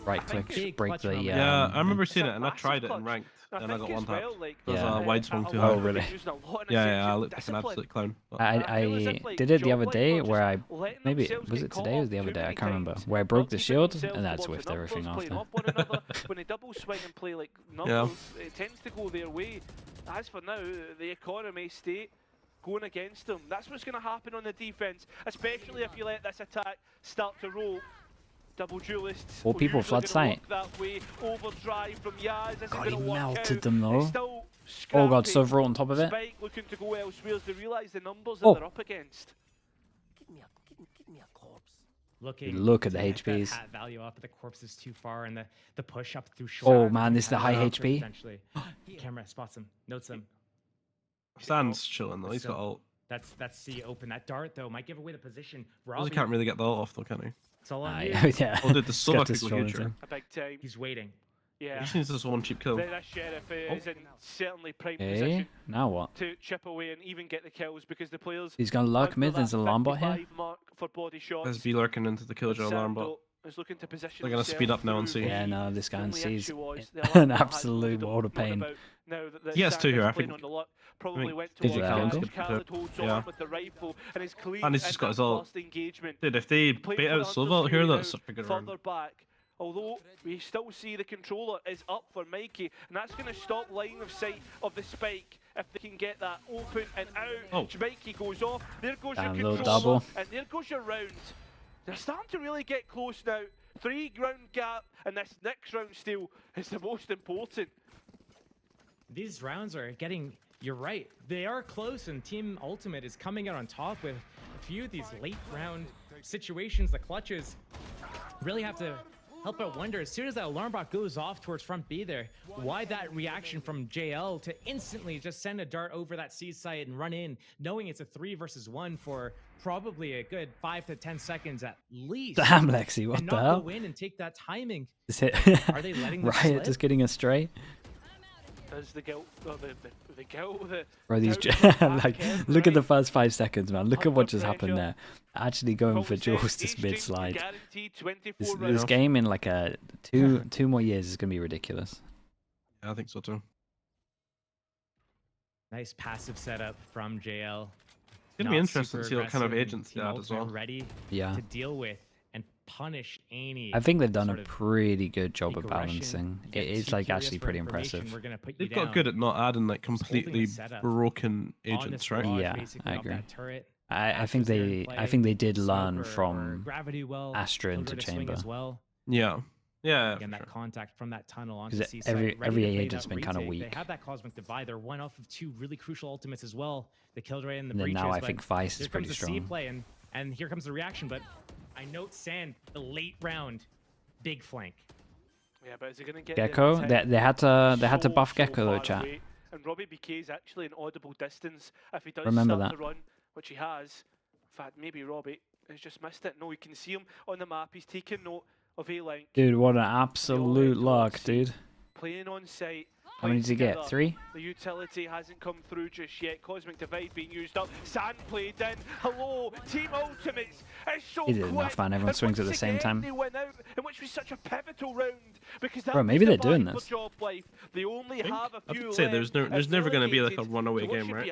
right think click, big break clutch the. from them. Yeah, I remember It's seeing a it and I massive tried it in clutch. ranked I and I got think one as tap. well, like, There's Yeah. a wide swung too a high. lot Oh, of really? them using a lot of Yeah, I Ascension looked like an discipline. absolute clown. But I did it the other day where I letting maybe themselves was get it caught today or up the other too day? I many can't remember. times. Where I broke Not the keeping shield themselves and that's towards with the everything numbers, playing after. off one another. When they double swing and play like numbers, it tends to go their way. As for now, the economy state going against them. That's what's going to happen on the defense, especially if you let this attack start to roll. Double duelists. Well, people usually flood gonna sight. work that way. Overdrive from Yaz isn't God, going he to work melted out. them, though. It's still Oh god, scrappy. Silver on top of it. Spike looking to go elsewhere as they realise the numbers that Oh. they're up against. Give me a corpse. Look at the to get that HPs. hat value off, but the corpse is too far, and the push up through short. Oh man, this is the high HP. Potentially. Camera spots him, notes him. Sand's chilling though. He's got ult. That's C open. That dart though might give away the position. He Robbie, can't really get the ult off though, can he? it's all on you. Yeah. Oh, dude, the He's Sova got could this go thrown huge. into- A big time. He's waiting. He Yeah. just needs this one cheap kill. This sheriff is in certainly prime Okay, position now what? to chip away and even get the kills because the players. He's gonna lurk under mid. There's that an alarm bot here. 55 mark for body shots. There's B lurking into the Killjoy alarm bot. Sando is looking to position They're gonna speed up now and thimself see. Yeah, through no, this guy the only sees issue was the an alarm bot has absolute loaded world of known pain. about now that the He has two Sando here, I is playing think. on the luck, probably think- went Did towards you get Khaled. angle? Khaled holds Yeah. on with the rifle and is clean. And he's just got his ult. First engagement. Dude, if they Playing bait for out the Silva Hunters here, Fury that's now, such a good round. further back. Although we still see the controller is up for Mikey, and that's going to stop line of sight of the spike if they can get that open and out. Oh. Mikey goes off, there goes Damn, your little controller, double. and there goes your round. They're starting to really get close now. 3 round gap, and this next round steal is the most important. These rounds are getting. You're right. They are close, and Team Ultimate is coming out on top with a few of these late round situations. The clutches really have to help out wonder. As soon as that alarm bot goes off towards front B there, why that reaction from JL to instantly just send a dart over that C site and run in, knowing it's a 3 versus 1 for probably a good 5 to 10 seconds at least. Damn, Lexi, what and the not hell? go in and take that timing. Is it Are they letting this Riot slip? just getting astray? As the guilt, the guilt, the Bro, these doubt comes like, back in, look at the right? first 5 seconds, man. Look at what Under just happened pressure. there. Actually going for Full Jules set, this each mid team slide. guaranteed 24 This rounds. game in like a two more years is gonna be ridiculous. Yeah, I think so too. Nice passive setup from JL. It's gonna be Not interesting to super see what kind of aggressive, agents they Team add as Ultimate well. ready Yeah. to deal with and punish any. I think they've done a pretty good job of balancing. It is like actually pretty impressive. They've got good at not adding like completely broken agents, right? Yeah, I agree. I think they did learn from Astra into Chamber. Yeah. Yeah. Again, that contact from that tunnel onto Because C-site. every agent's been kind of weak. They have that Cosmic Divide. They're one off of 2 really crucial ultimates as well. The Killjoy and the And then Breaches. now I think Vice is pretty strong. Here comes the C play, and here comes the reaction. But I note Sand, the late round, big flank. Yeah, but is he gonna get Gecko? They had to buff Gecko though, chat. And Robbie BK is actually an audible distance if he does Remember start that. the run, which he has. In fact, maybe Robbie has just missed it. No, you can see him on the map. He's taking note of A-Link. Dude, what an absolute luck, dude. Playing on site. How many did you get? 3? The utility hasn't come through just yet. Cosmic Divide being used up. Sand played in. Hello, Team Ultimates. It's so He did enough, man. Everyone swings at the same time. They went out, in which was such a pivotal round. Because Bro, maybe they're doing this. JobLife. They only have a few I'd say there's never going to be like a runaway game, right?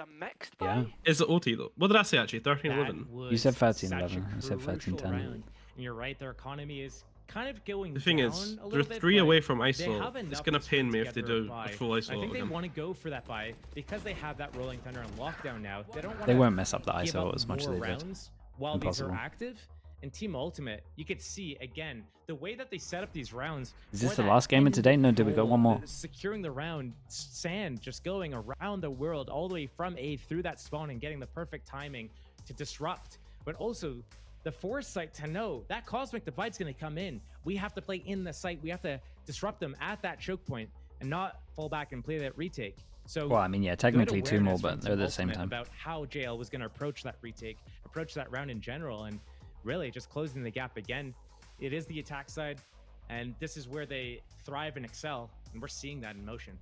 Yeah. Is it OT though? What did I say actually? 13-11? You said 13-11. I said 13-10. And you're right, their economy is kind of going The thing down is, a they're little bit, 3 but away from they ISO. have It's enough going to to pain put me if they together do a a buy. full ISO I think they again. want to go for that buy because they have that Rolling Thunder and Lockdown now. They don't want They to won't mess up the give ISO up as much as more they did. rounds while Impossible. these are active. And Team Ultimate, you could see again the way that they set up these rounds. Is this for the that last game of end today? No, did we got goal, one more? Securing the round, Sand just going around the world all the way from A through that spawn and getting the perfect timing to disrupt, but also the foresight to know that Cosmic Divide's going to come in. We have to play in the site. We have to disrupt them at that choke point and not fall back and play that retake. So, well, I mean, yeah, technically 2 more, but they're at the same time. About how JL was going to approach that retake, approach that round in general, and really just closing the gap again. It is the attack side, and this is where they thrive and excel, and we're seeing that in motion.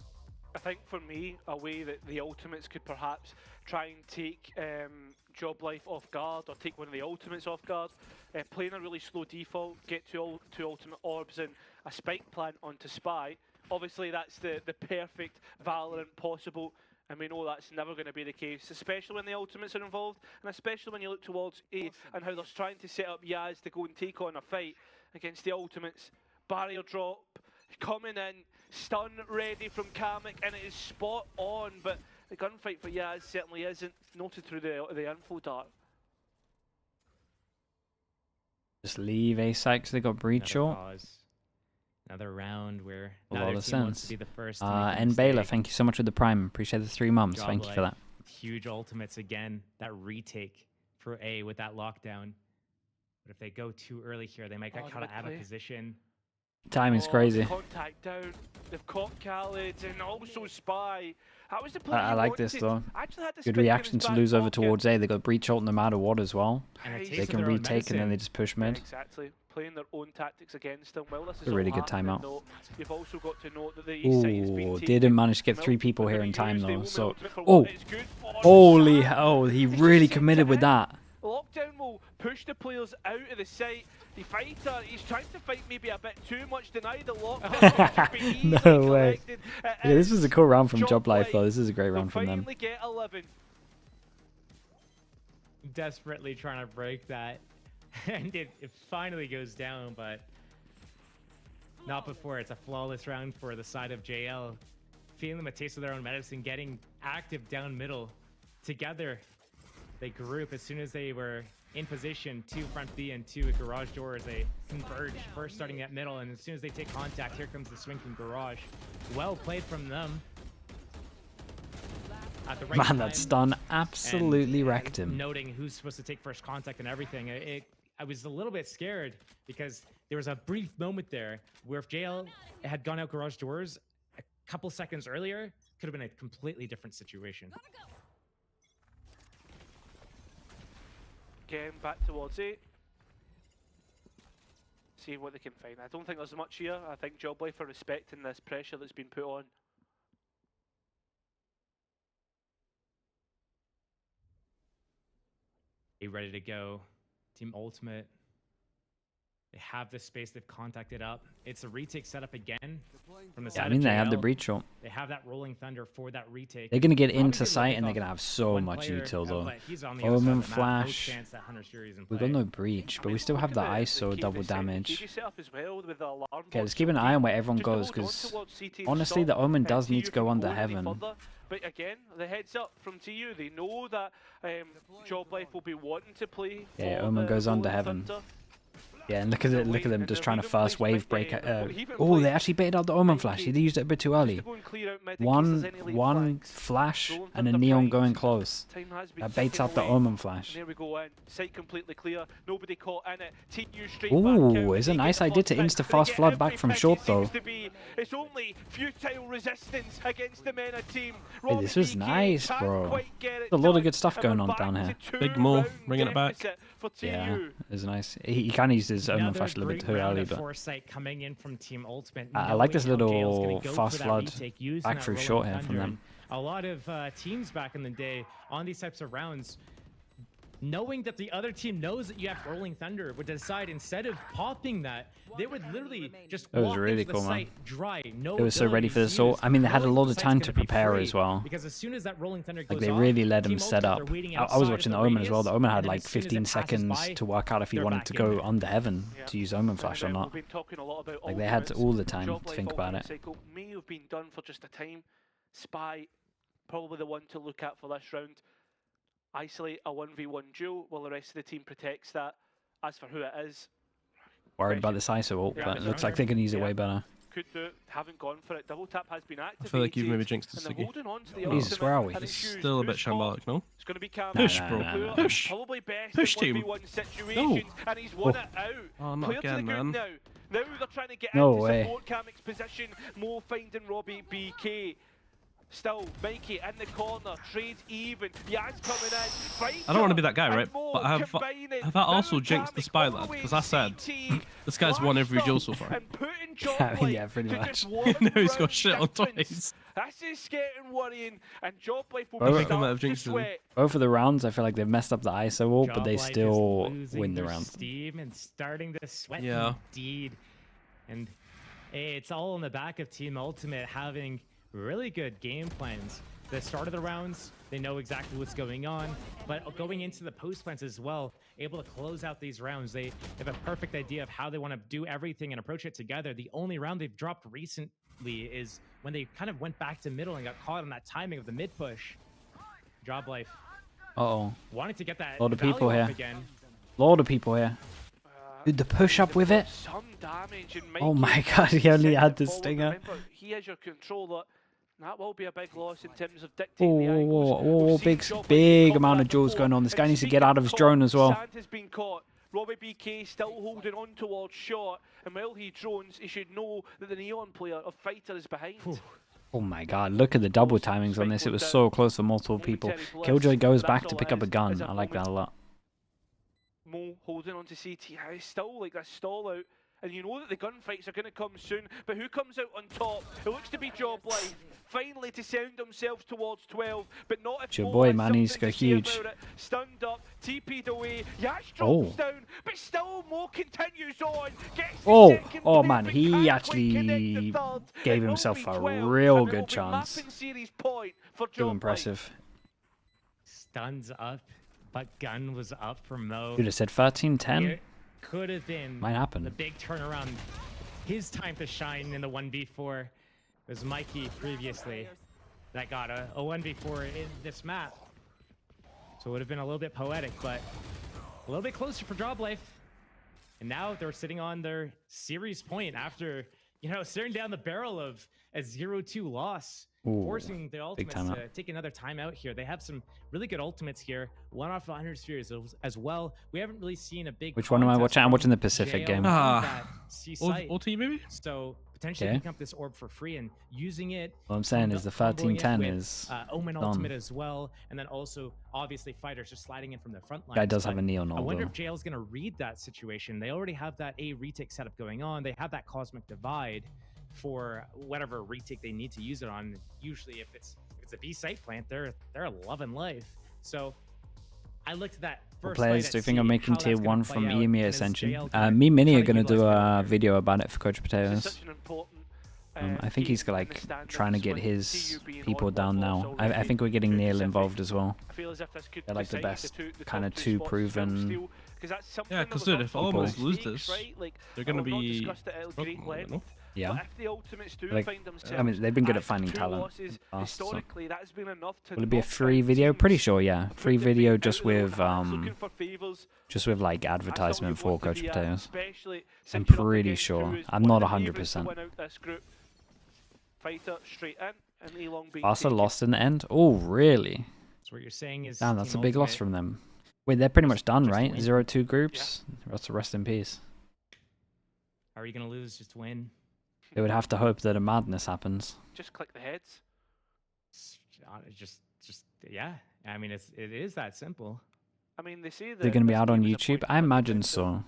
I think for me, a way that the Ultimates could perhaps try and take JobLife off guard, or take one of the Ultimates off guard, playing a really slow default, get two Ultimate Orbs and a Spike plant onto Spy. Obviously that's the perfect Valorant possible, and we know that's never going to be the case, especially when the Ultimates are involved, and especially when you look towards A and how they're trying to set up Yaz to go and take on a fight against the Ultimates. Barrier drop, coming in, stun ready from Kamek, and it is spot on, but the gunfight for Yaz certainly isn't noted through the info dart. Just leave A site because they got breach short. Another round where A lot of sense. To be the first and Baylor, thank you so much for the prime. Appreciate the 3 months. Thank you for that. Huge ultimates again. That retake for A with that lockdown. But if they go too early here, they might get caught out of position. Timing's crazy. Contact down. They've caught Khaled and also Spy. How was the play I like this though. Good Spike reaction in his to back lose over pocket. towards A. They got breach ult no matter what as well. And They can retake and then they just push mid. Exactly. Playing their own tactics against them. Well, this is A really all good happening, timeout. though. You've also got to note that the east side has been Ooh, taken. didn't manage to get 3 Well, people here they're in gonna time use the though. Omen So, ultimate for oh, what it's good for. holy Sam, hell! He it's really just committed with him. that. Lockdown will push the players out of the site. The fighter, he's trying to fight maybe a bit too much, deny the lockdown. No way. Yeah, this was a cool round from JobLife though. This is a great round from them. Finally get 11. Desperately trying to break that. And it finally goes down, but not before. It's a flawless round for the side of JL. Feeling them a taste of their own medicine, getting active down middle. Together, they group as soon as they were in position, 2 front B and 2 at garage door as they converge, first starting at middle, and as soon as they take contact, here comes the swing from garage. Well played from them. At the right Man, time, that stun absolutely and, wrecked him. Noting who's supposed to take first contact and everything, I was a little bit scared because there was a brief moment there where if JL had gone out garage doors a couple seconds earlier, could have been a completely different situation. Again, back towards it. See what they can find. I don't think there's much here. I think JobLife are respecting this pressure that's been put on. Ready to go. Team Ultimate. They have the space. They've contacted up. It's a retake setup again from the Yeah, side I mean, of they have the JL. breach shot. They have that rolling thunder for that retake. They're going to get Probably into gonna sight pick and they're off going to have so one much player, util though. but he's on the other side Omen of the map. No flash. chance that Hunter Series in We've play. got no breach, but we still have the ISO double damage. Okay, let's keep an eye on where everyone goes, because honestly, the Omen does need to go under heaven. But again, the heads up from TU, they know that JobLife will be wanting to play. Yeah, for Omen the goes under Rolling heaven. Thunder. Yeah, and look at them just trying to first wave break. Oh, they actually baited out the Omen flash. They used it a bit too early. One flash and a neon going close. That baits out the Omen flash. There we go in. Sight completely clear. Nobody caught in it. TU straight Ooh, back out. it's a They nice get the idea to first pick. insta-fast They get flood every back from pick short it though. seems to be. It's only futile resistance against the MENA team. Hey, this was BK nice, can't bro. quite get it There's a lot of done, good stuff and going we're on down back here. to Big Mo, 2-round bringing it back. deficit for TU. Yeah, it was nice. He kind of used his Omen Another flash a little bit great too round early, of but foresight coming in from Team Ultimate. I like this knowing how Jail's little gonna go fast for that flood retake, using back that through rolling short here from thunder. them. And a lot of teams back in the day on these types of rounds, knowing that the other team knows that you have rolling thunder, would decide instead of popping that, they would literally just It was walk really into cool, the man. site dry. No They were so ready for the abilities assault. used, I mean, they had a knowing lot the of site's time gonna to be prepare free, as well. Because as soon as that rolling thunder goes Like, they off, really let him Team set Ultimate, up. they're waiting I was outside watching of the Omen as well. radius, The Omen had and then like as soon as it 15 passes seconds by, to work out if he they're wanted back to in go there. under heaven Yeah. to use Omen flash or We've not. been talking a lot about Like, they had ultimates. all the time to JobLife think about ultimate it. cycle may have been done for just a time. Spy, probably the one to look at for this round. Isolate a 1v1 duel while the rest of the team protects that. As for who it is, Worried about this ISO ult, Yeah, but it it's looks under. like they can use it Yeah. way better. could do it, haven't gone for it. Double tap has been activated. I feel like you've maybe jinxed and this they're again. holding on to the Jesus, ultimate, where are we? and It's choose still a bit who's caught. shambolic, no? It's going to be Cam. Push, Nah, bro. nah, nah, nah. Push. Probably best Push, in team. 1v1 situations, and he's won it out. Oh, not Clear to the again, group man. now. Now they're trying to get No into way. support Kamik's position. Mo finding Robbie BK. Still, Mikey in the corner, trades even. Yaz coming in. Fighter, I don't want to be that guy, and right? Mo But have combining. that also Now jinxed the Kamik spy all lad? way Because I said CT, this guy's won every flashed duel up so far. and putting Yeah, JobLife yeah, pretty to much. just one Now he's got round shit on difference. twice. This is getting worrying, and JobLife will Well, be I think I might starting have to jinxed him. sweat. Both of the rounds, I feel like they've messed up the ISO ult, but they JobLife is still losing win the their round. steam and starting to sweat Yeah. indeed. And hey, it's all in the back of Team Ultimate having really good game plans. The start of the rounds, they know exactly what's going on, but going into the post plans as well, able to close out these rounds. They have a perfect idea of how they want to do everything and approach it together. The only round they've dropped recently is when they kind of went back to middle and got caught on that timing of the mid push. JobLife Uh-oh. wanting to get that Lot of people value up here. again. Lot of people here. Dude, the push up with it. Some damage, and Oh Mikey my god, he only sent had it the forward. stinger. Remember, he is your controller. That will be a big loss in terms of Whoa, dictating the whoa, angles. whoa, whoa, We've seen big, JobLife big cover amount that of duels before. going on. This And guy needs to speaking get out of of his caught, drone as well. Sand has been caught. Robbie BK still holding on towards shot, and while he drones, he should know that the Neon player of Fighter is behind. Oh my god, look at the double timings on this. It was so close for multiple people. Killjoy goes back to pick up a gun. I like that a lot. Mo holding on to CT. It's still like that stall out. And you know that the gunfights are going to come soon. But who comes out on top? It looks to be JobLife. Finally to sound themselves towards 12. But not if It's your Mo boy, has man. He's something got to say huge. about it. Stunned up, TP'd away. Yash Oh. drops down. But still Mo continues on. Gets the Oh, second oh place, man, but he can't quite actually connect the third. gave It will himself be a 12, real and it good will be chance. mapping series point for Too JobLife. impressive. Stuns up, but gun was up for Mo. Dude, I said 13-10. It could have been Might happen. the big turnaround. His time to shine in the 1v4. It was Mikey previously that got a 1v4 in this map. So it would have been a little bit poetic, but a little bit closer for JobLife. And now they're sitting on their series point after, you know, staring down the barrel of a 0-2 loss. Ooh, Forcing the ultimates timeout. to take another timeout here. They have some really good ultimates here. One off 100 spheres as well. We haven't really seen a big. Which one am I contest watching? I'm from watching the Pacific JL game. on Ah. that C site. OT maybe? So potentially Okay. picking up this orb for free and using it. What I'm saying is the comboing it 13-10 with, is Omen done. ultimate as well, and then also obviously fighters just sliding in from the front line. Guy does have a neon I ult wonder though. if JL's gonna read that situation. They already have that A retake setup going on. They have that cosmic divide for whatever retake they need to use it on. Usually, if it's a B site plant, they're loving life. So I looked at that first players fight do you at think are sea, making how tier that's gonna 1 play from out, EMEA and is Ascension? JL gonna Me and Minnie try are to gonna utilize do that a here? video about it for Coach This is Potatoes. such an important I think he's game in like the standings trying to get with his TU being people on one down loss now. I already think we're getting to Neil Pacific. involved as well. I feel as if this could They're like the decide best top kind of two two spots proven. still, 'cause that's something Yeah, that because was dude, up if for Almost stakes, lose this, right? Like, they're gonna we've not be discussed it at great struggling, length, you know? Yeah. but if the Ultimates do Like, find themselves I mean, they've been good at at finding 2 talent. losses, Last, so. historically that has been enough to Will it be a knock free out video? teams, Pretty sure, yeah. put Free the feet video out just of their own with hands, looking for favours. like That's not what advertisement you for want to Coach be at, Potatoes. especially I'm since you're up pretty against sure. who is I'm one not of the favourites to 100%. win out this group. Fighter straight in, and Elong being Barca taken. lost in the end? Oh, really? So what you're saying is Damn, that's a Team big loss Ultimate from them. Wait, they're pretty much done, just right? win. 0-2 groups? Rest in peace. How are you gonna lose? Just win. They would have to hope that a madness happens. Just click the heads. Just yeah. I mean, it is that simple. I mean, they say that They're going to be this out on game is a YouTube? point I for imagine momentum. so.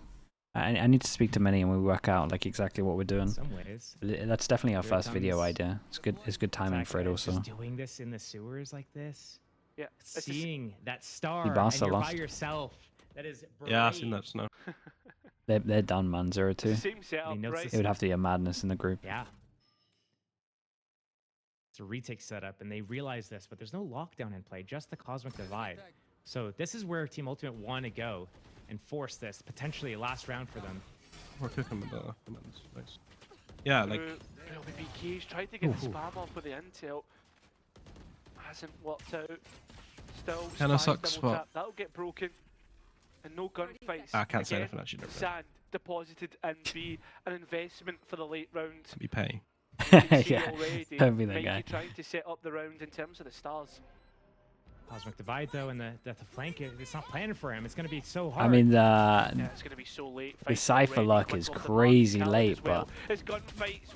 I need to speak to Minnie and we work out like exactly what we're In doing. some ways. That's definitely our Here first video comes- idea. It's good timing for it Exactly. also. Just doing this in the sewers like this, Yeah, it's the seeing that star, and Barca you're by lost. yourself. That is brave. Yeah, I've seen that just now. They're done, man. 0-2. same setup, notes right? this- It would have to be a madness in the group. Yeah. It's a retake setup, and they realize this, but there's no lockdown in play, just the Cosmic Divide. So this is where Team Ultimate want to go and force this, potentially a last round for them. We're cooking with the comments. Nice. Yeah, like LBBK's tried to get the spam off with the intel. Hasn't worked out. Still, Kinda Spy sucks, double but- tap. That'll get broken. And no gunfights. I can't say Again, anything actually. Don't Sand deposited in B, an investment for the late round. be paying. You can see Yeah, already don't be that Mikey guy. trying to set up the round in terms of the stars. Cosmic Divide, though, and the flank, it's not planning for him. It's going to be so hard. I mean, Yeah, it's going to be so late. the Cypher luck is crazy late, but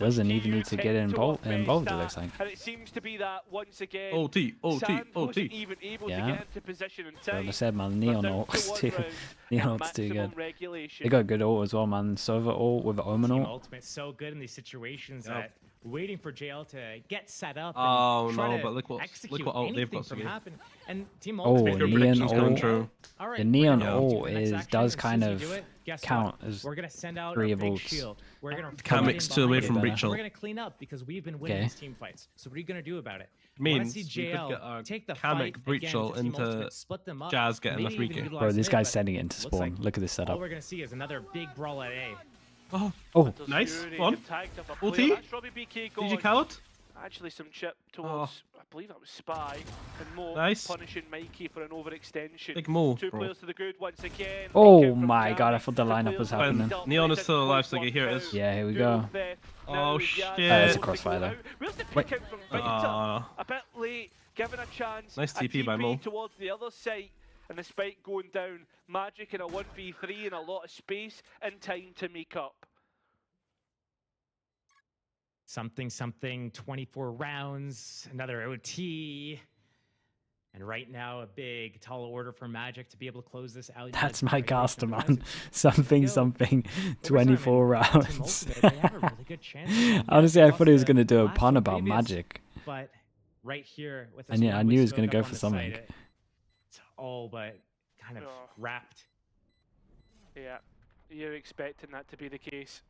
doesn't even need to get involved, it looks like. And it seems to be that once again. OT, OT, Sand wasn't OT. even able Yeah. to get into position in Like time. I said, man, for Neon down to Orcs one too. round Neon and Orcs too maximum good. regulation. They got good ult as well, man. Sova ult with the Omen Team ult. Ultimate's so good in these situations Yep. that waiting for JL to get set up Oh, and try no, to but look what execute ult they've anything got to from give. happen. And Team Oh, Ultimate, Neon predictions coming ult. true. All right, The we're Neon gonna ult do the next is action, does and kind since you of do it, guess count what? as we're gonna send out 3 a of big ults. shield. We're gonna Can't put mix in two away behind from it. breach ult. We're gonna clean up because we've been winning Okay. these team fights. So what are you gonna do about it? Means see we could JL get our take the Kamek fight breach again ult to Team into Ultimate, split them up, Jazz getting the maybe 3K. even utilize Bro, this it, guy's but setting it into looks spawn. like Look at this all setup. we're gonna see is another big brawl at A. Oh, Oh, nice. Fury One. have tagged up a OT? player. That's Robbie BK DJ gone. Khaled. Actually, some chip towards, I believe that was Spy, and Mo Nice. punishing Mikey for an overextension. Big Mo, Two bro. players to the good once again. Oh Kick from my god, I Jamie. thought the lineup players was to When happening. lead up, Neon is right still in alive, front, so here it is. one Yeah, here we dual go. theft. Oh, Now shit. Jazz That's a able to crossfire go there. out. Where's the Wait. kick out from Fighter? A bit late, given a chance. Nice A TP by Mo. towards the other side, and the spike going down. Magic in a 1v3 and a lot of space and time to make up. Something, 24 rounds, another OT. And right now, a big tall order for Magic to be able to close this out. That's my Regulation caster, wise. man. Something, Yo, something. Overtime 24 and Team rounds. Ultimate, they have a really good chance. Yeah, Honestly, I lost thought he was the going to do a last pun one about previous, magic. But right here with I this knew- one I we knew he was spoke gonna up go on for the something. site, it's all but kind of Oh. wrapped. Yeah, you're expecting that to be the case.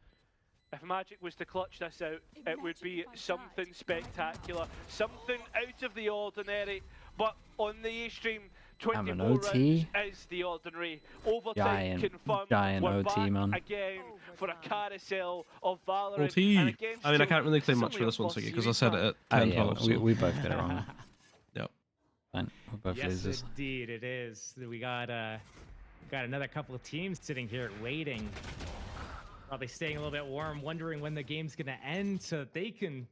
If Magic was to clutch this out, it would be something spectacular, something out of the ordinary. But on the A-stream, 24 an rounds OT? is the ordinary. Overtime confirmed. Giant We're OT, back man. again for a carousel of Valorant. OT. And again, I mean, I can't really claim still much for this one, only a Siggy, because I said it at Oh 10, yeah, 12. So. we both get it wrong. Yep. Fine, we're both Yes, losers. indeed, it is. We got another couple of teams sitting here waiting, probably staying a little bit warm, wondering when the game's gonna end so that they can,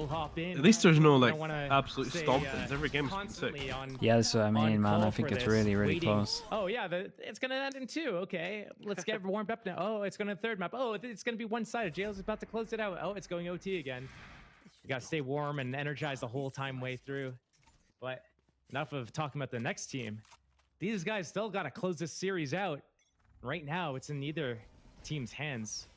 hop in. At least there's no We like don't wanna absolute stay, stompings. Every game's been sick. constantly on. Yeah, that's what I mean, on man. I call think for it's this, really, really waiting. close. Oh yeah, it's gonna end in 2. Okay, let's get warmed up now. Oh, it's gonna third map. Oh, it's gonna be one-sided. Jail's about to close it out. Oh, it's going OT again. You gotta stay warm and energized the whole time way through. But enough of talking about the next team. These guys still gotta close this series out. Right now, it's in neither team's hands.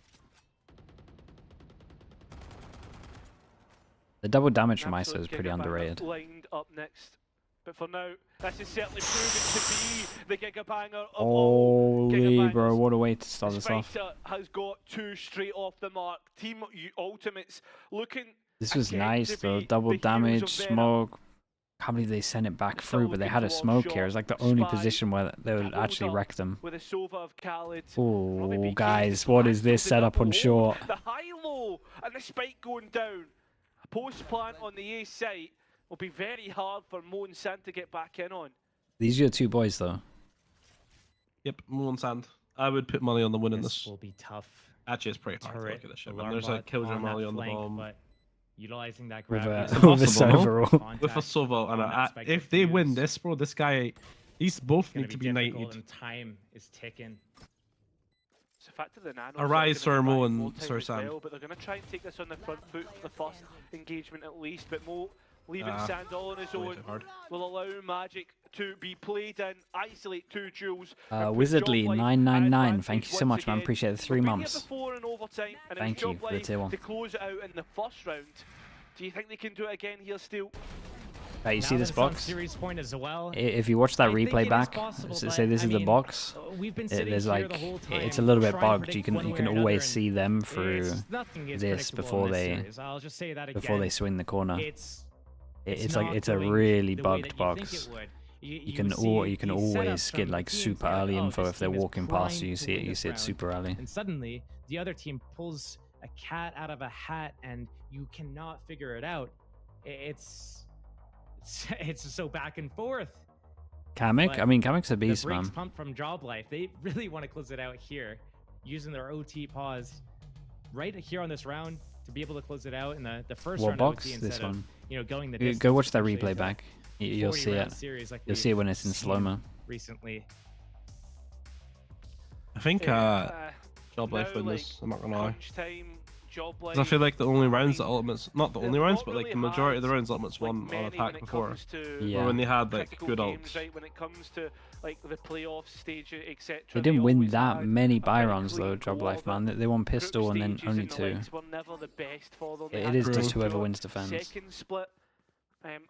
The double damage from ISO is Absolute pretty gigabanger underrated. lined up next. But for now, this is certainly proven to be the gigabanger of all Holy gigabangers. bro, what a way to start This this off. fighter has got 2 straight off the mark. Team Ultimates looking. This was again nice to though. be Double the heroes damage, of Vera. smoke. Can't believe they sent it back Still through, but they looking had a to smoke offshot. here. It's like the only Spy, position where they would doubled actually up wreck them. with a Sova of Khalid. Oh, Robbie BK guys, what is this the setup double on short? hold, the high-low and the spike going down. A post plant on the A site will be very hard for Mo and San to get back in on. These are your 2 boys though. Yep, Mo and Sand. I would put money on the win in This this. will be tough. Actually, it's pretty hard to Turret, look at this shit, man. alarm There's a bot Killjoy on that Molly on the flank, bomb. but utilizing that With gravity. a, with a Impossible, no? server. With a Sova, and on that spike if they win defuse. this, bro, this guy, these both Gonna need to be be difficult, 90. and time is ticking. It's the fact that the Nanos Arise, are Sir gonna Mo buy and more time Sir as Sam. well, but they're going to try and take this on the front foot for the first engagement at least. But Mo leaving Ah, Sand all on his way own too hard. will allow Magic to be played in, isolate 2 duels. and put Wizardly JobLife 999. at Thank you so advantage much, man. once Appreciate the again. 3 We've been here months. before in overtime, and Thank it was you for the JobLife tier 1. to close it out in the first round. Do you think they can do it again here still? Right, you Now see that this it's on box? series point as well. If you watch that I think it replay is back, possible, say but, this I is the mean, box. We've been sitting There's here like the whole time it's a little bit trying to bugged. You predict can one way or always another, see them through nothing is this predictable before in this they series. I'll just say that again. before they swing the corner. It's It's not like it's a going really the way bugged that you box. think it would. You can see you can these always setups get from like the teams, super you're like, early oh, info this if they're team is walking past primed you. You to see it. win You this see it round. super early. And suddenly the other team pulls a cat out of a hat, and you cannot figure it out. It's so back and forth. Kamek, But I mean Kamek's a The beast, brakes man. pump from JobLife. They really want to close it out here, using their OT pause right here on this round to be able to close it out in the first What round box? OT This instead of, one. going the Go distance. watch that essentially replay for a back. You'll see 40-round it. series like You'll see it when it's in we've slow mo. seen recently. I think Yeah, JobLife now, win like, this, I'm not gonna lie. crunch time, JobLife. 'Cause I feel like the only I rounds mean, that Ultimates, not the they've only rounds, not but like really the majority of the had, rounds Ultimates like, won on many attack when it before. comes to Yeah. Or when they had like critical good games, ults. right, when it comes to like the playoff stage, etc. They didn't win always that had many a very Byrons though, clean go JobLife, of man. it. They won Group pistol and then stages only and the 2. likes were never the best for them. They It had is to just go whoever to wins defense. second split.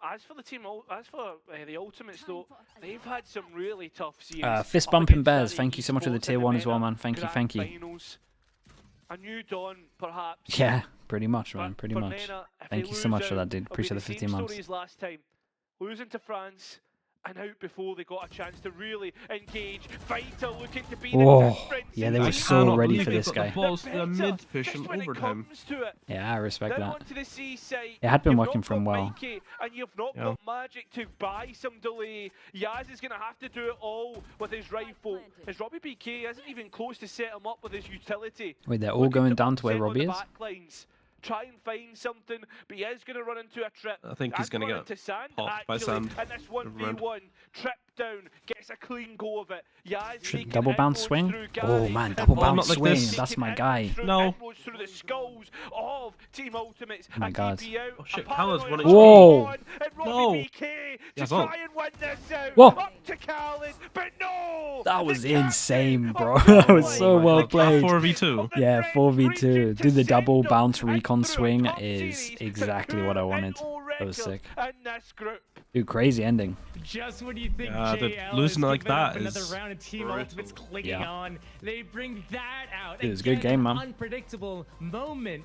As for the team, as for the Ultimates though, they've had some really tough series. Fist up bumping against bears. Surrey Thank you so much for the Esports tier in 1 as well, EMEA man. Thank you, Grand thank you. Finals. A new dawn, perhaps. Yeah, pretty much, But man. Pretty for much. MENA, if Thank they you so much lose for that, out, dude. it'll be Appreciate the same 15 months. story as last time. Losing to France and out before they got a chance to really engage. Fighter looking to be the Oh, difference. yeah, in they were the I so cannot ready believe for they've this got guy. the balls to They're the better mid push just in when it overtime. comes to it. Yeah, I respect Down that. onto the C side. It had been You've working not for him got well. Mikey, and you've not Yeah. got Magic to buy some delay. Yaz is going to have to do it all with his rifle. As Robbie BK isn't even close to set him up with his utility. Wait, they're all Looking going down to where upset on Robbie the is? back lines. Try and find something, but he is going to run into a trip. I think he's And gonna run get into Sand, popped by actually, Sand and this every round. 1v1 trip down gets a clean go of it. Yaz making Double bounce inroads swing? through Oh Gary, man, and double Bobby bounce like swing. this. That's my making guy. No. inroads through the skulls of Team Ultimates. Oh my A God. DP out, Oh shit, a Khaled's paranoid running shot Whoa. on, and Robbie No. BK to Yes, try oh. and win this out. Whoa. Up to Khaled, but no! That The was captain insane, of bro. That was JobLife, so my well God. played. 4v2. Yeah, 4v2. Do the double send bounce them recon and through a swing top is series exactly to what I poor wanted. NO That was record sick. in this group. Dude, crazy ending. Just when you think Yeah, the JL losing is like giving up that another is round of Team brutal. Ultimates clicking Yeah. on, they bring that out. Dude, it was a good Again, game, man. Unpredictable moment